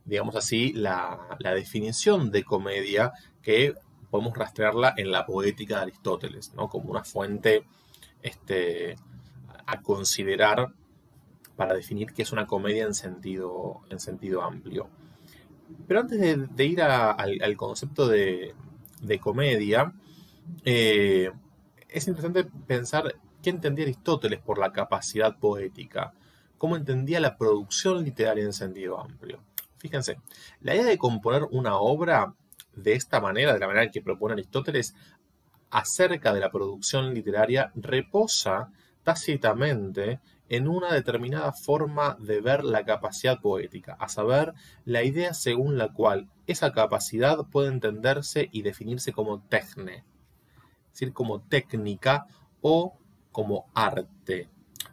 digamos así, la definición de comedia que podemos rastrearla en la poética de Aristóteles, ¿no? Como una fuente a considerar para definir qué es una comedia en sentido amplio. Pero antes de ir al concepto de comedia, es interesante pensar qué entendía Aristóteles por la capacidad poética, cómo entendía la producción literaria en sentido amplio. Fíjense, la idea de componer una obra de esta manera, de la manera que propone Aristóteles, acerca de la producción literaria, reposa tácitamente en una determinada forma de ver la capacidad poética, a saber, la idea según la cual esa capacidad puede entenderse y definirse como techne, es decir, como técnica o como arte.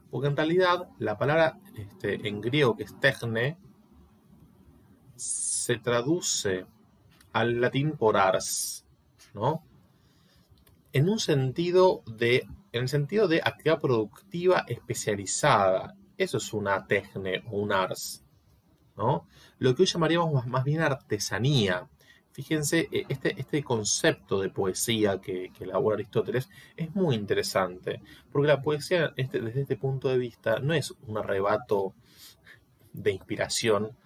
Porque en realidad la palabra en griego que es techne se traduce al latín por ars, ¿no? En el sentido de actividad productiva especializada. Eso es una techne o un ars, ¿no? Lo que hoy llamaríamos más bien artesanía. Fíjense, este concepto de poesía que elabora Aristóteles es muy interesante, porque la poesía desde este punto de vista no es un arrebato de inspiración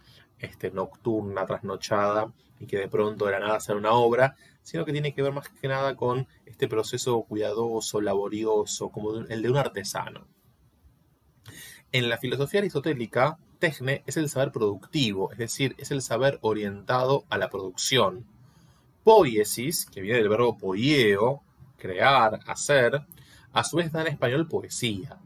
nocturna, trasnochada, y que de pronto de la nada hacer una obra, sino que tiene que ver más que nada con este proceso cuidadoso, laborioso, como el de un artesano. En la filosofía aristotélica, techne es el saber productivo, es decir, es el saber orientado a la producción. Poiesis, que viene del verbo poieo, crear, hacer, a su vez da en español poesía.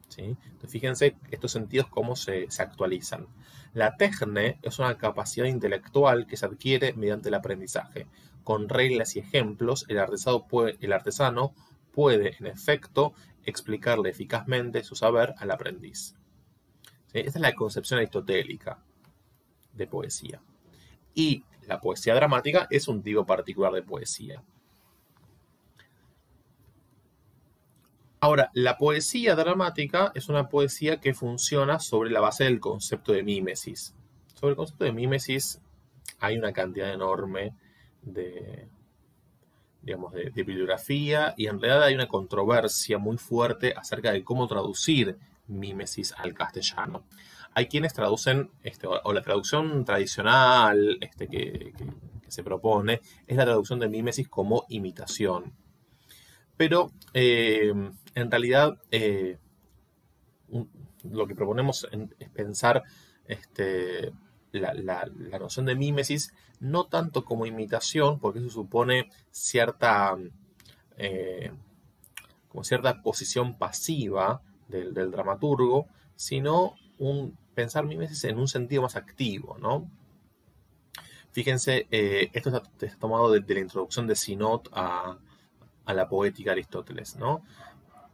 ¿Sí? Entonces, fíjense estos sentidos cómo se actualizan. La techne es una capacidad intelectual que se adquiere mediante el aprendizaje. Con reglas y ejemplos, el artesano puede, en efecto, explicarle eficazmente su saber al aprendiz. ¿Sí? Esa es la concepción aristotélica. de poesía. Y la poesía dramática es un tipo particular de poesía. Ahora, la poesía dramática es una poesía que funciona sobre la base del concepto de mímesis. Sobre el concepto de mímesis hay una cantidad enorme de bibliografía, y en realidad hay una controversia muy fuerte acerca de cómo traducir mímesis al castellano. Hay quienes traducen, o la traducción tradicional que se propone, es la traducción de mímesis como imitación. Pero en realidad lo que proponemos es pensar la noción de mímesis no tanto como imitación, porque eso supone cierta posición pasiva del dramaturgo, sino pensar mímesis en un sentido más activo, ¿no? Fíjense, esto está tomado de la introducción de Sinot a la poética de Aristóteles, ¿no?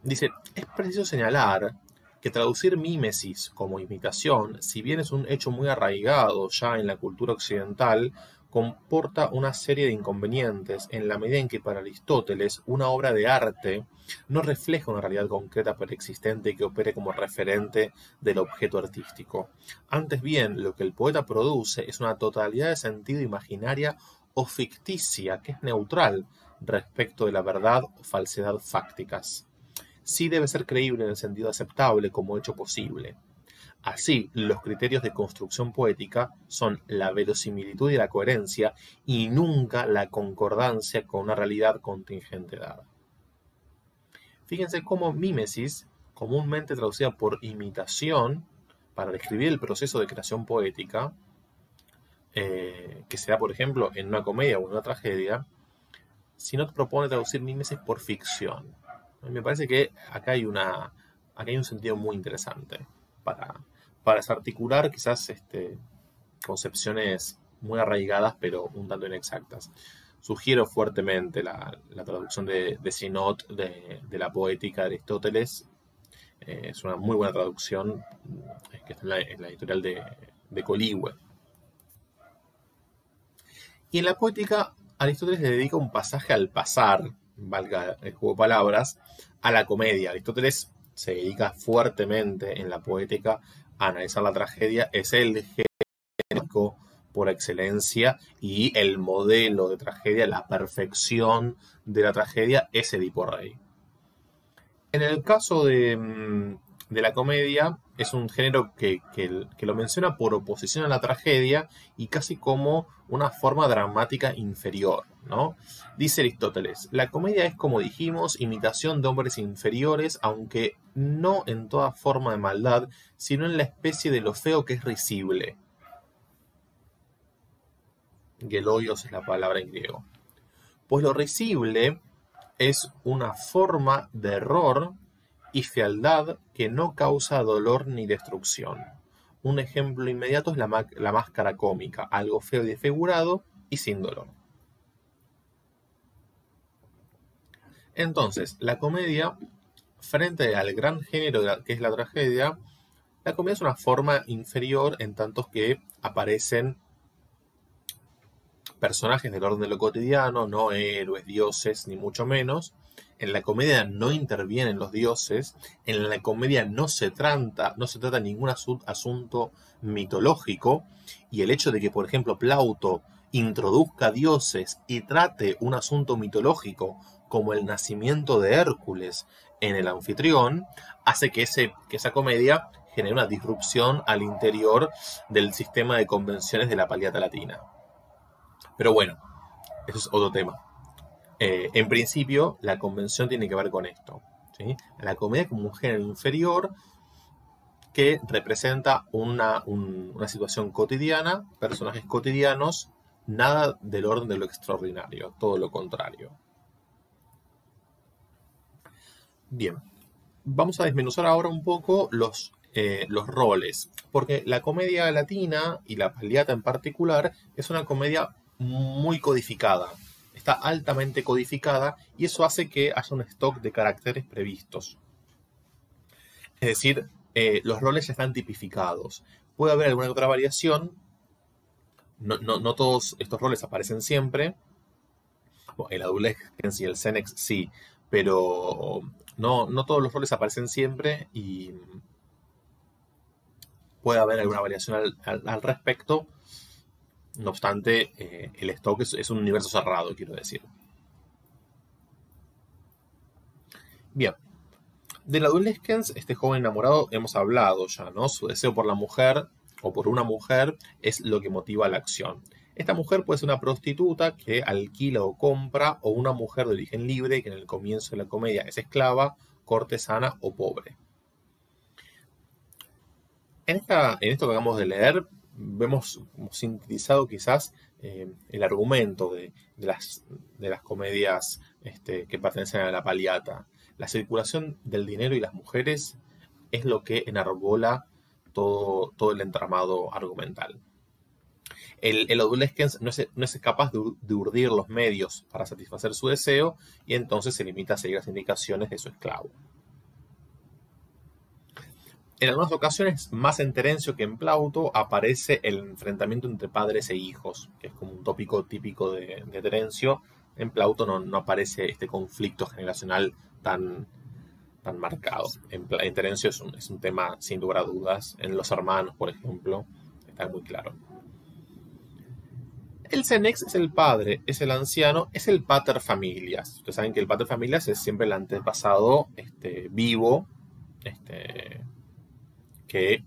Dice, es preciso señalar que traducir mímesis como imitación, si bien es un hecho muy arraigado ya en la cultura occidental, comporta una serie de inconvenientes en la medida en que para Aristóteles una obra de arte no refleja una realidad concreta preexistente que opere como referente del objeto artístico. Antes bien, lo que el poeta produce es una totalidad de sentido imaginaria o ficticia que es neutral respecto de la verdad o falsedad fácticas. Sí debe ser creíble en el sentido aceptable como hecho posible. Así, los criterios de construcción poética son la verosimilitud y la coherencia, y nunca la concordancia con una realidad contingente dada. Fíjense cómo mímesis, comúnmente traducida por imitación, para describir el proceso de creación poética, que se da, por ejemplo, en una comedia o en una tragedia, Sinot propone traducir mímesis por ficción. Me parece que acá hay un sentido muy interesante para desarticular quizás concepciones muy arraigadas pero un tanto inexactas. Sugiero fuertemente la traducción de Sinot de la poética de Aristóteles. Es una muy buena traducción que está en la editorial de Coligüe. Y en la poética, Aristóteles le dedica un pasaje al pasar, valga el juego de palabras, a la comedia. Aristóteles se dedica fuertemente en la poética a analizar la tragedia. Es el género por excelencia y el modelo de tragedia, la perfección de la tragedia es Edipo Rey. En el caso de la comedia, es un género que lo menciona por oposición a la tragedia y casi como una forma dramática inferior, ¿no? Dice Aristóteles, la comedia es, como dijimos, imitación de hombres inferiores, aunque no en toda forma de maldad, sino en la especie de lo feo que es risible. Geloios es la palabra en griego. Pues lo risible es una forma de error y fealdad que no causa dolor ni destrucción. Un ejemplo inmediato es la máscara cómica, algo feo y desfigurado y sin dolor. Entonces, la comedia, frente al gran género que es la tragedia, la comedia es una forma inferior en tanto que aparecen personajes del orden de lo cotidiano, no héroes, dioses, ni mucho menos. En la comedia no intervienen los dioses, en la comedia no se trata ningún asunto mitológico, y el hecho de que, por ejemplo, Plauto introduzca dioses y trate un asunto mitológico como el nacimiento de Hércules en el anfitrión, hace que esa comedia genere una disrupción al interior del sistema de convenciones de la Paliata Latina. Pero bueno, eso es otro tema. En principio, la convención tiene que ver con esto, ¿sí? La comedia como un género inferior que representa una situación cotidiana, personajes cotidianos, nada del orden de lo extraordinario, todo lo contrario. Bien, vamos a desmenuzar ahora un poco los roles, porque la comedia latina y la Paliata en particular es una comedia muy codificada, está altamente codificada y eso hace que haya un stock de caracteres previstos. Es decir, los roles ya están tipificados. Puede haber alguna otra variación, no todos estos roles aparecen siempre. Bueno, el adolescens y el senex sí, pero no todos los roles aparecen siempre y puede haber alguna variación al respecto. No obstante, el stock es un universo cerrado, quiero decir. Bien, del adolescens, este joven enamorado, hemos hablado ya, ¿no? Su deseo por la mujer o por una mujer es lo que motiva la acción. Esta mujer puede ser una prostituta que alquila o compra, o una mujer de origen libre que en el comienzo de la comedia es esclava, cortesana o pobre. En esto que acabamos de leer, vemos sintetizado quizás el argumento de las comedias que pertenecen a la Paliata. La circulación del dinero y las mujeres es lo que enarbola todo el entramado argumental. El adolescens no es capaz de urdir los medios para satisfacer su deseo y entonces se limita a seguir las indicaciones de su esclavo. En algunas ocasiones, más en Terencio que en Plauto, aparece el enfrentamiento entre padres e hijos, que es como un tópico típico de Terencio. En Plauto no aparece este conflicto generacional tan marcado. En Terencio es un tema sin lugar a dudas. En Los Hermanos, por ejemplo, está muy claro. El senex es el padre, es el anciano, es el pater familias. Ustedes saben que el pater familias es siempre el antepasado vivo, que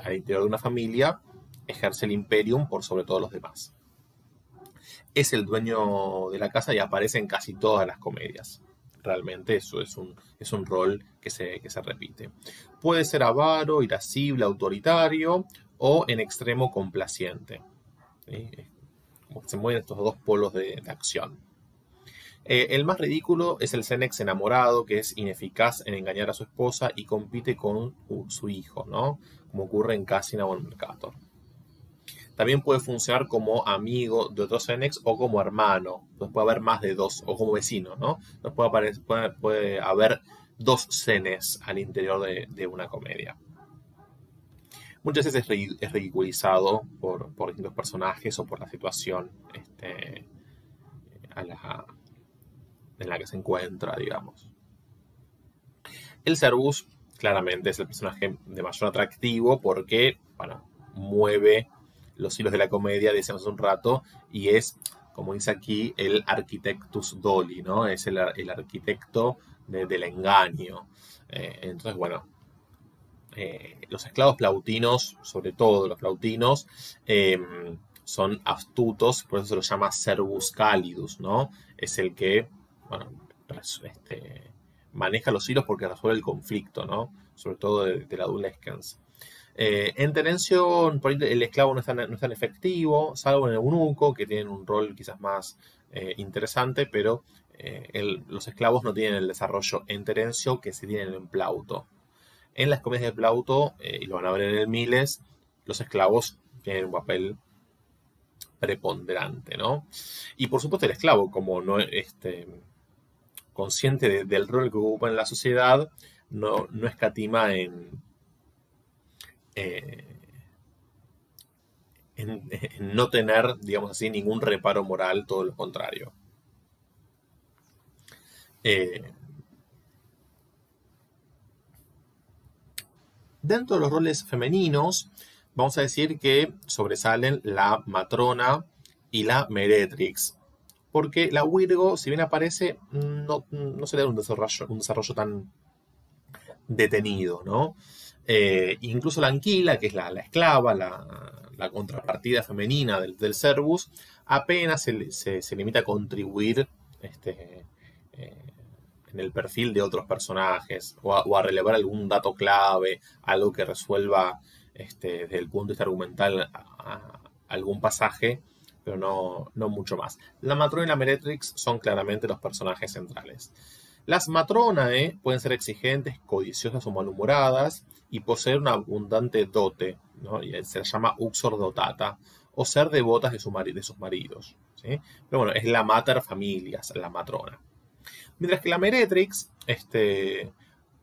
al interior de una familia ejerce el imperium por sobre todos los demás. Es el dueño de la casa y aparece en casi todas las comedias. Realmente eso es un rol que se repite. Puede ser avaro, irascible, autoritario o en extremo complaciente. ¿Sí? Se mueven estos dos polos de acción. El más ridículo es el senex enamorado, que es ineficaz en engañar a su esposa y compite con su hijo, ¿no? Como ocurre en Cassina o en Mercator. También puede funcionar como amigo de otro senex o como hermano. Entonces puede haber más de dos, o como vecino, ¿no? Entonces puede haber dos senes al interior de una comedia. Muchas veces es ridiculizado por distintos personajes o por la situación en la que se encuentra, digamos. El Servus claramente es el personaje de mayor atractivo porque, bueno, mueve los hilos de la comedia, decíamos hace un rato, y es, como dice aquí, el architectus doli, ¿no? Es el arquitecto del engaño. Entonces, bueno, los esclavos plautinos, sobre todo los plautinos, son astutos, por eso se los llama servus calidus, ¿no? Es el que, bueno, maneja los hilos porque resuelve el conflicto, ¿no? Sobre todo del adolescens. En Terencio, el esclavo no es tan efectivo, salvo en el eunuco, que tienen un rol quizás más interesante, pero los esclavos no tienen el desarrollo en Terencio que se tienen en Plauto. En las comedias de Plauto, y lo van a ver en el Miles, los esclavos tienen un papel preponderante, ¿no? Y por supuesto el esclavo, como no consciente del rol que ocupa en la sociedad, no escatima en no tener, digamos así, ningún reparo moral, todo lo contrario. Dentro de los roles femeninos, vamos a decir que sobresalen la matrona y la meretrix. Porque la Virgo, si bien aparece, no se le da un desarrollo tan detenido, ¿no? Incluso la Anquila, que es la esclava, la contrapartida femenina del Servus, apenas se limita a contribuir en el perfil de otros personajes o a relevar algún dato clave, algo que resuelva desde el punto de vista argumental algún pasaje, pero no mucho más. La matrona y la meretrix son claramente los personajes centrales. Las matronae pueden ser exigentes, codiciosas o malhumoradas y poseer una abundante dote, ¿no? Y se les llama uxor dotata, o ser devotas de sus maridos, ¿sí? Pero bueno, es la mater familias, la matrona. Mientras que la meretrix,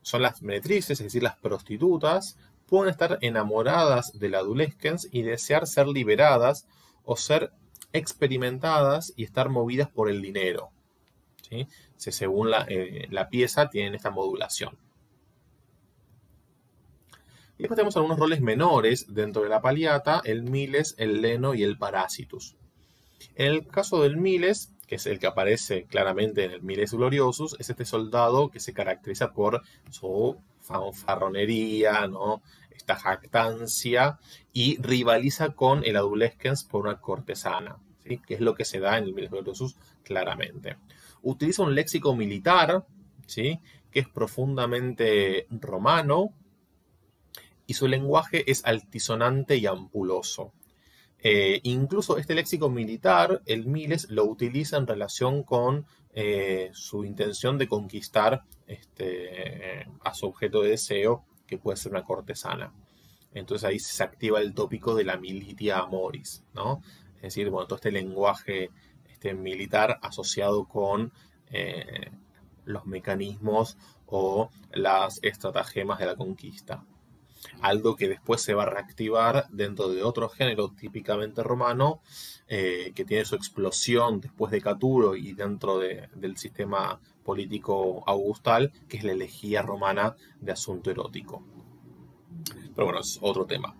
son las meretrices, es decir, las prostitutas, pueden estar enamoradas del adolescens y desear ser liberadas o ser experimentadas y estar movidas por el dinero, ¿sí? Según la pieza tienen esta modulación. Y después tenemos algunos roles menores dentro de la Paliata: el Miles, el Leno y el Parasitus. En el caso del Miles, que es el que aparece claramente en el Miles Gloriosus, es este soldado que se caracteriza por su fanfarronería, ¿no? Esta jactancia, y rivaliza con el Adulescens por una cortesana, ¿sí? Que es lo que se da en el Miles Gloriosus claramente. Utiliza un léxico militar, ¿sí? Que es profundamente romano, y su lenguaje es altisonante y ampuloso. Incluso este léxico militar, el Miles lo utiliza en relación con su intención de conquistar a su objeto de deseo, que puede ser una cortesana. Entonces ahí se activa el tópico de la militia amoris, ¿no? Es decir, bueno, todo este lenguaje militar asociado con los mecanismos o las estratagemas de la conquista. Algo que después se va a reactivar dentro de otro género típicamente romano, que tiene su explosión después de Caturo y dentro del sistema político augustal, que es la elegía romana de asunto erótico. Pero bueno, es otro tema.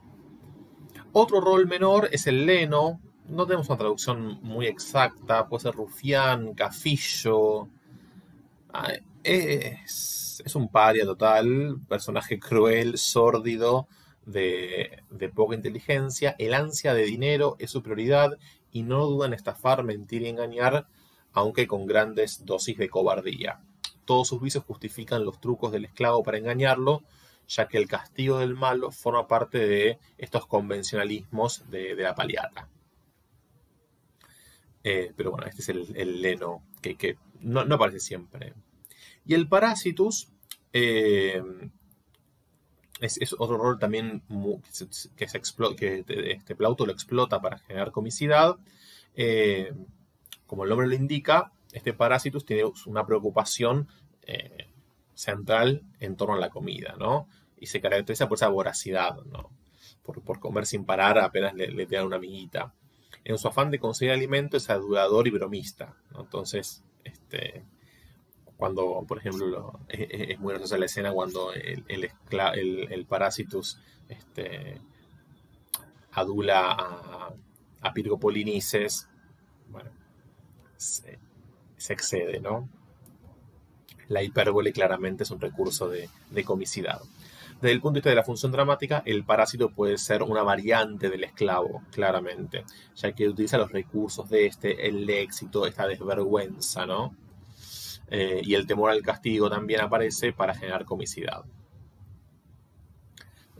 Otro rol menor es el Leno. No tenemos una traducción muy exacta, puede ser rufián, cafillo. Es un paria total, personaje cruel, sórdido, de poca inteligencia. El ansia de dinero es su prioridad y no duda en estafar, mentir y engañar, aunque con grandes dosis de cobardía. Todos sus vicios justifican los trucos del esclavo para engañarlo, ya que el castigo del malo forma parte de estos convencionalismos de la Paliata. Pero bueno, este es el Leno, que no aparece siempre. Y el Parasitus es otro rol también que Plauto lo explota para generar comicidad. Como el nombre lo indica, este Parasitus tiene una preocupación central en torno a la comida, ¿no? Y se caracteriza por esa voracidad, ¿no? Por comer sin parar apenas le dan una amiguita. En su afán de conseguir alimento es adulador y bromista, ¿no? Entonces, cuando, por ejemplo, es muy graciosa la escena cuando el Parasitus adula a Pirgo Polinices. Bueno, se excede, ¿no? La hipérbole claramente es un recurso de comicidad. Desde el punto de vista de la función dramática, el parásito puede ser una variante del esclavo, claramente, ya que utiliza los recursos de el éxito, esta desvergüenza, ¿no? Y el temor al castigo también aparece para generar comicidad.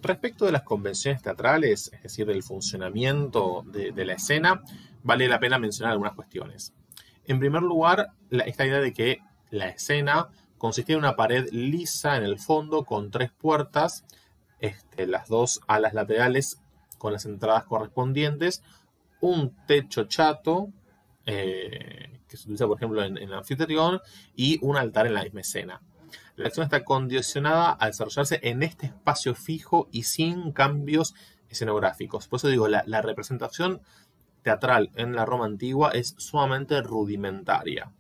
Respecto de las convenciones teatrales, es decir, del funcionamiento de la escena, vale la pena mencionar algunas cuestiones. En primer lugar, esta idea de que la escena consistía en una pared lisa en el fondo con 3 puertas, las 2 alas laterales con las entradas correspondientes, un techo chato, que se utiliza por ejemplo en el anfitrión, y un altar en la misma escena. La acción está condicionada a desarrollarse en este espacio fijo y sin cambios escenográficos. Por eso digo, la representación teatral en la Roma antigua es sumamente rudimentaria.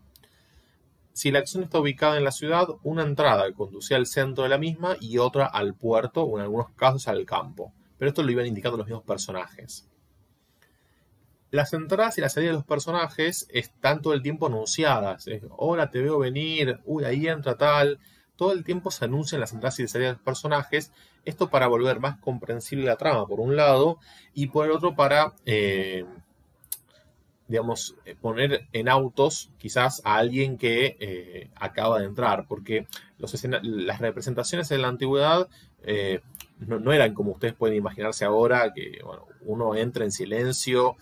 Si la acción está ubicada en la ciudad, una entrada conducía al centro de la misma y otra al puerto o en algunos casos al campo. Pero esto lo iban indicando los mismos personajes. Las entradas y la salida de los personajes están todo el tiempo anunciadas. Hola, te veo venir, uy, ahí entra tal. Todo el tiempo se anuncian las entradas y salidas de los personajes. Esto para volver más comprensible la trama, por un lado, y por el otro para, poner en autos quizás a alguien que acaba de entrar. Porque las representaciones en la antigüedad no eran como ustedes pueden imaginarse ahora, que bueno, uno entra en silencio,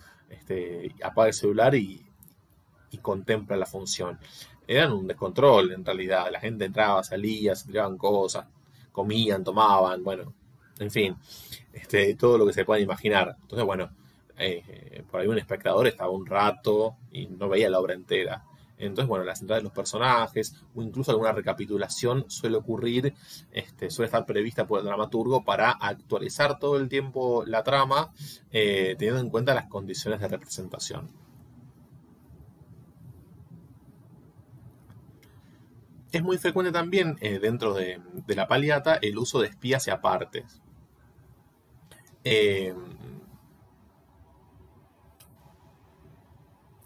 apaga el celular y contempla la función. Eran un descontrol en realidad. La gente entraba, salía, se tiraban cosas, comían, tomaban, bueno, en fin, todo lo que se puedan imaginar. Entonces, bueno, por ahí un espectador estaba un rato y no veía la obra entera. Entonces, bueno, las entradas de los personajes o incluso alguna recapitulación suele ocurrir, suele estar prevista por el dramaturgo para actualizar todo el tiempo la trama, teniendo en cuenta las condiciones de representación. Es muy frecuente también dentro de la Paliata el uso de espías y apartes.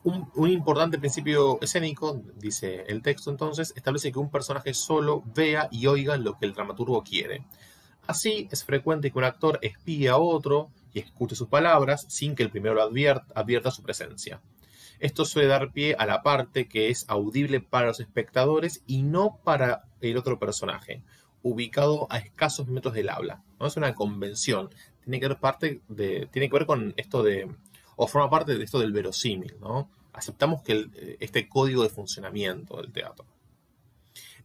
Un importante principio escénico, dice el texto entonces, establece que un personaje solo vea y oiga lo que el dramaturgo quiere. Así, es frecuente que un actor espíe a otro y escuche sus palabras sin que el primero lo advierta su presencia. Esto suele dar pie a la parte que es audible para los espectadores y no para el otro personaje, ubicado a escasos metros del habla. ¿No? Es una convención. Tiene que ver con esto o forma parte de esto del verosímil, ¿no? Aceptamos que este código de funcionamiento del teatro.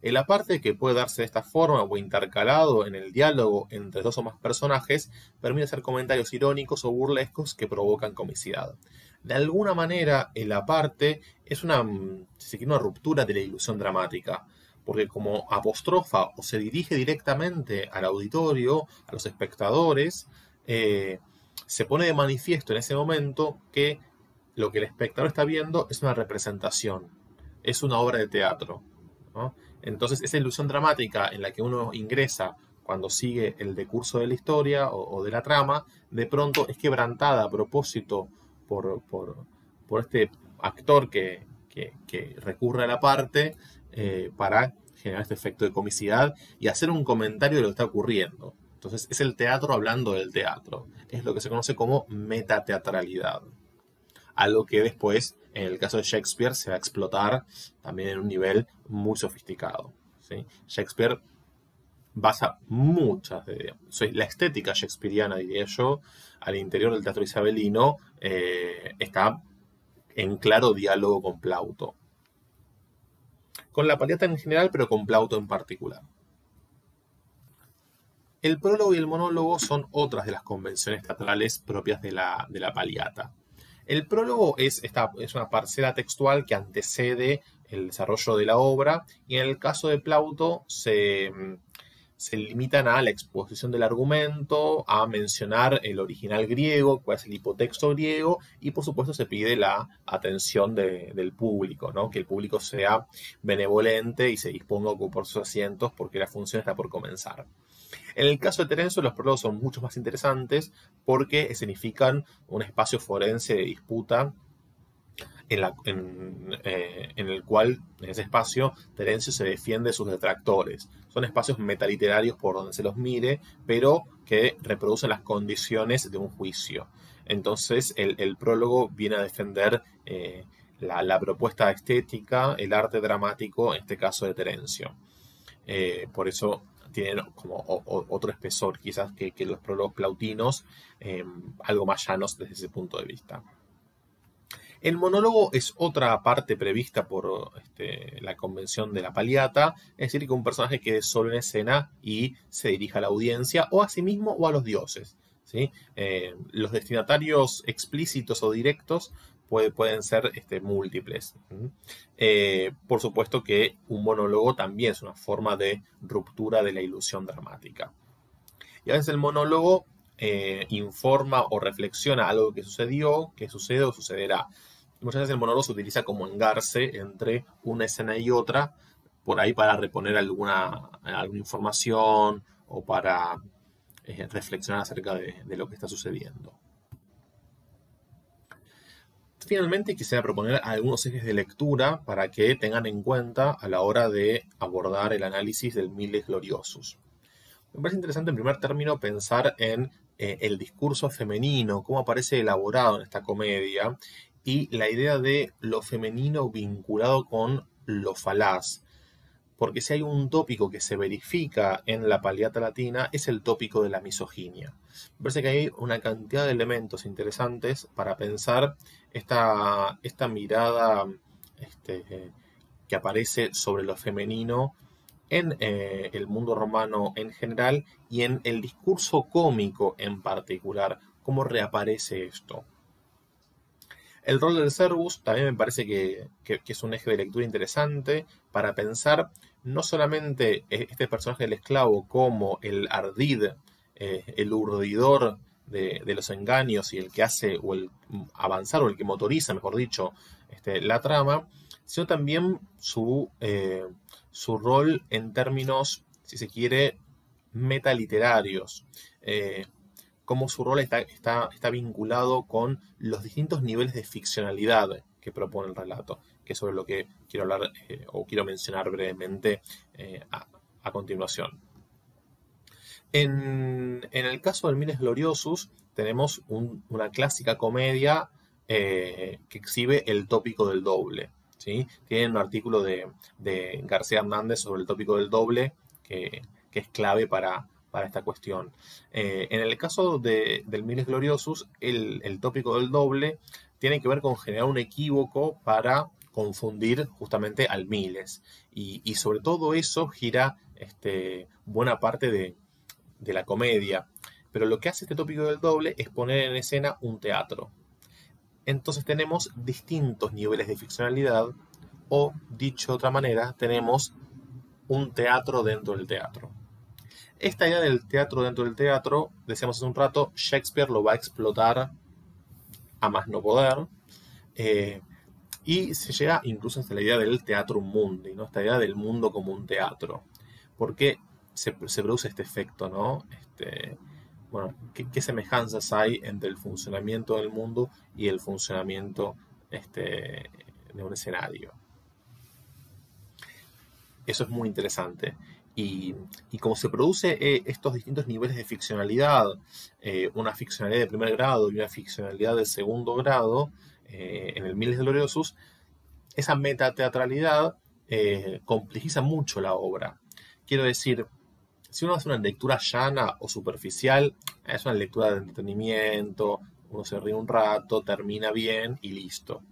El aparte que puede darse de esta forma o intercalado en el diálogo entre dos o más personajes permite hacer comentarios irónicos o burlescos que provocan comicidad. De alguna manera, el aparte es una ruptura de la ilusión dramática, porque como apostrofa o se dirige directamente al auditorio, a los espectadores, se pone de manifiesto en ese momento que lo que el espectador está viendo es una representación, es una obra de teatro, ¿no? Entonces, esa ilusión dramática en la que uno ingresa cuando sigue el decurso de la historia o de la trama, de pronto es quebrantada a propósito por este actor que recurre a la parte para generar este efecto de comicidad y hacer un comentario de lo que está ocurriendo. Entonces, es el teatro hablando del teatro. Es lo que se conoce como metateatralidad. Algo que después, en el caso de Shakespeare, se va a explotar también en un nivel muy sofisticado, ¿sí? Shakespeare basa la estética shakespeariana, diría yo, al interior del teatro isabelino, está en claro diálogo con Plauto. Con la Paliata en general, pero con Plauto en particular. El prólogo y el monólogo son otras de las convenciones teatrales propias de la Paliata. El prólogo es una parcela textual que antecede el desarrollo de la obra y en el caso de Plauto se limitan a la exposición del argumento, a mencionar el original griego, cuál es el hipotexto griego y por supuesto se pide la atención del público, ¿no? Que el público sea benevolente y se disponga a ocupar sus asientos porque la función está por comenzar. En el caso de Terencio, los prólogos son mucho más interesantes porque significan un espacio forense de disputa en el cual, en ese espacio, Terencio se defiende de sus detractores. Son espacios metaliterarios por donde se los mire, pero que reproducen las condiciones de un juicio. Entonces, el prólogo viene a defender la propuesta estética, el arte dramático, en este caso de Terencio. Por eso tienen como otro espesor quizás que los prólogos plautinos, algo más llanos desde ese punto de vista. El monólogo es otra parte prevista por la convención de la Paliata, es decir, que un personaje quede solo en escena y se dirija a la audiencia o a sí mismo o a los dioses, ¿sí? Los destinatarios explícitos o directos pueden ser múltiples. Por supuesto que un monólogo también es una forma de ruptura de la ilusión dramática. Y a veces el monólogo informa o reflexiona algo que sucedió, que sucede o sucederá. Muchas veces el monólogo se utiliza como engarce entre una escena y otra, por ahí para reponer alguna información o para reflexionar acerca de lo que está sucediendo. Finalmente quisiera proponer algunos ejes de lectura para que tengan en cuenta a la hora de abordar el análisis del Miles Gloriosus. Me parece interesante en primer término pensar en el discurso femenino, cómo aparece elaborado en esta comedia, y la idea de lo femenino vinculado con lo falaz. Porque si hay un tópico que se verifica en la Paliata latina, es el tópico de la misoginia. Me parece que hay una cantidad de elementos interesantes para pensar esta mirada que aparece sobre lo femenino en el mundo romano en general y en el discurso cómico en particular. ¿Cómo reaparece esto? El rol del Cerberus también me parece que es un eje de lectura interesante para pensar no solamente este personaje del esclavo como el ardid, el urdidor de los engaños y el que hace o el avanzar o el que motoriza, mejor dicho, la trama, sino también su rol en términos, si se quiere, metaliterarios. Cómo su rol está vinculado con los distintos niveles de ficcionalidad que propone el relato, que es sobre lo que quiero hablar o quiero mencionar brevemente a continuación. En el caso del Miles Gloriosus tenemos una clásica comedia que exhibe el tópico del doble. ¿Sí? Tienen un artículo de García Hernández sobre el tópico del doble que es clave para esta cuestión. En el caso del Miles Gloriosus, el tópico del doble tiene que ver con generar un equívoco para confundir justamente al Miles. Y sobre todo eso gira buena parte de la comedia. Pero lo que hace este tópico del doble es poner en escena un teatro. Entonces tenemos distintos niveles de ficcionalidad, o dicho de otra manera, tenemos un teatro dentro del teatro. Esta idea del teatro dentro del teatro, decíamos hace un rato, Shakespeare lo va a explotar a más no poder, y se llega incluso hasta la idea del teatrum mundi, ¿no? Esta idea del mundo como un teatro. ¿Por qué se produce este efecto, ¿no? Bueno, ¿qué semejanzas hay entre el funcionamiento del mundo y el funcionamiento de un escenario? Eso es muy interesante. Y como se produce estos distintos niveles de ficcionalidad, una ficcionalidad de primer grado y una ficcionalidad de segundo grado, en el Miles Gloriosus, esa metateatralidad complejiza mucho la obra. Quiero decir, si uno hace una lectura llana o superficial, es una lectura de entretenimiento, uno se ríe un rato, termina bien y listo.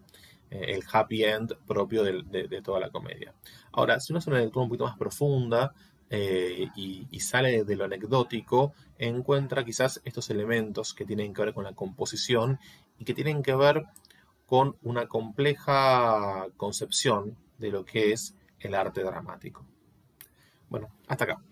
El happy end propio de toda la comedia. Ahora, si uno hace una lectura un poquito más profunda y sale de lo anecdótico, encuentra quizás estos elementos que tienen que ver con la composición y que tienen que ver con una compleja concepción de lo que es el arte dramático. Bueno, hasta acá.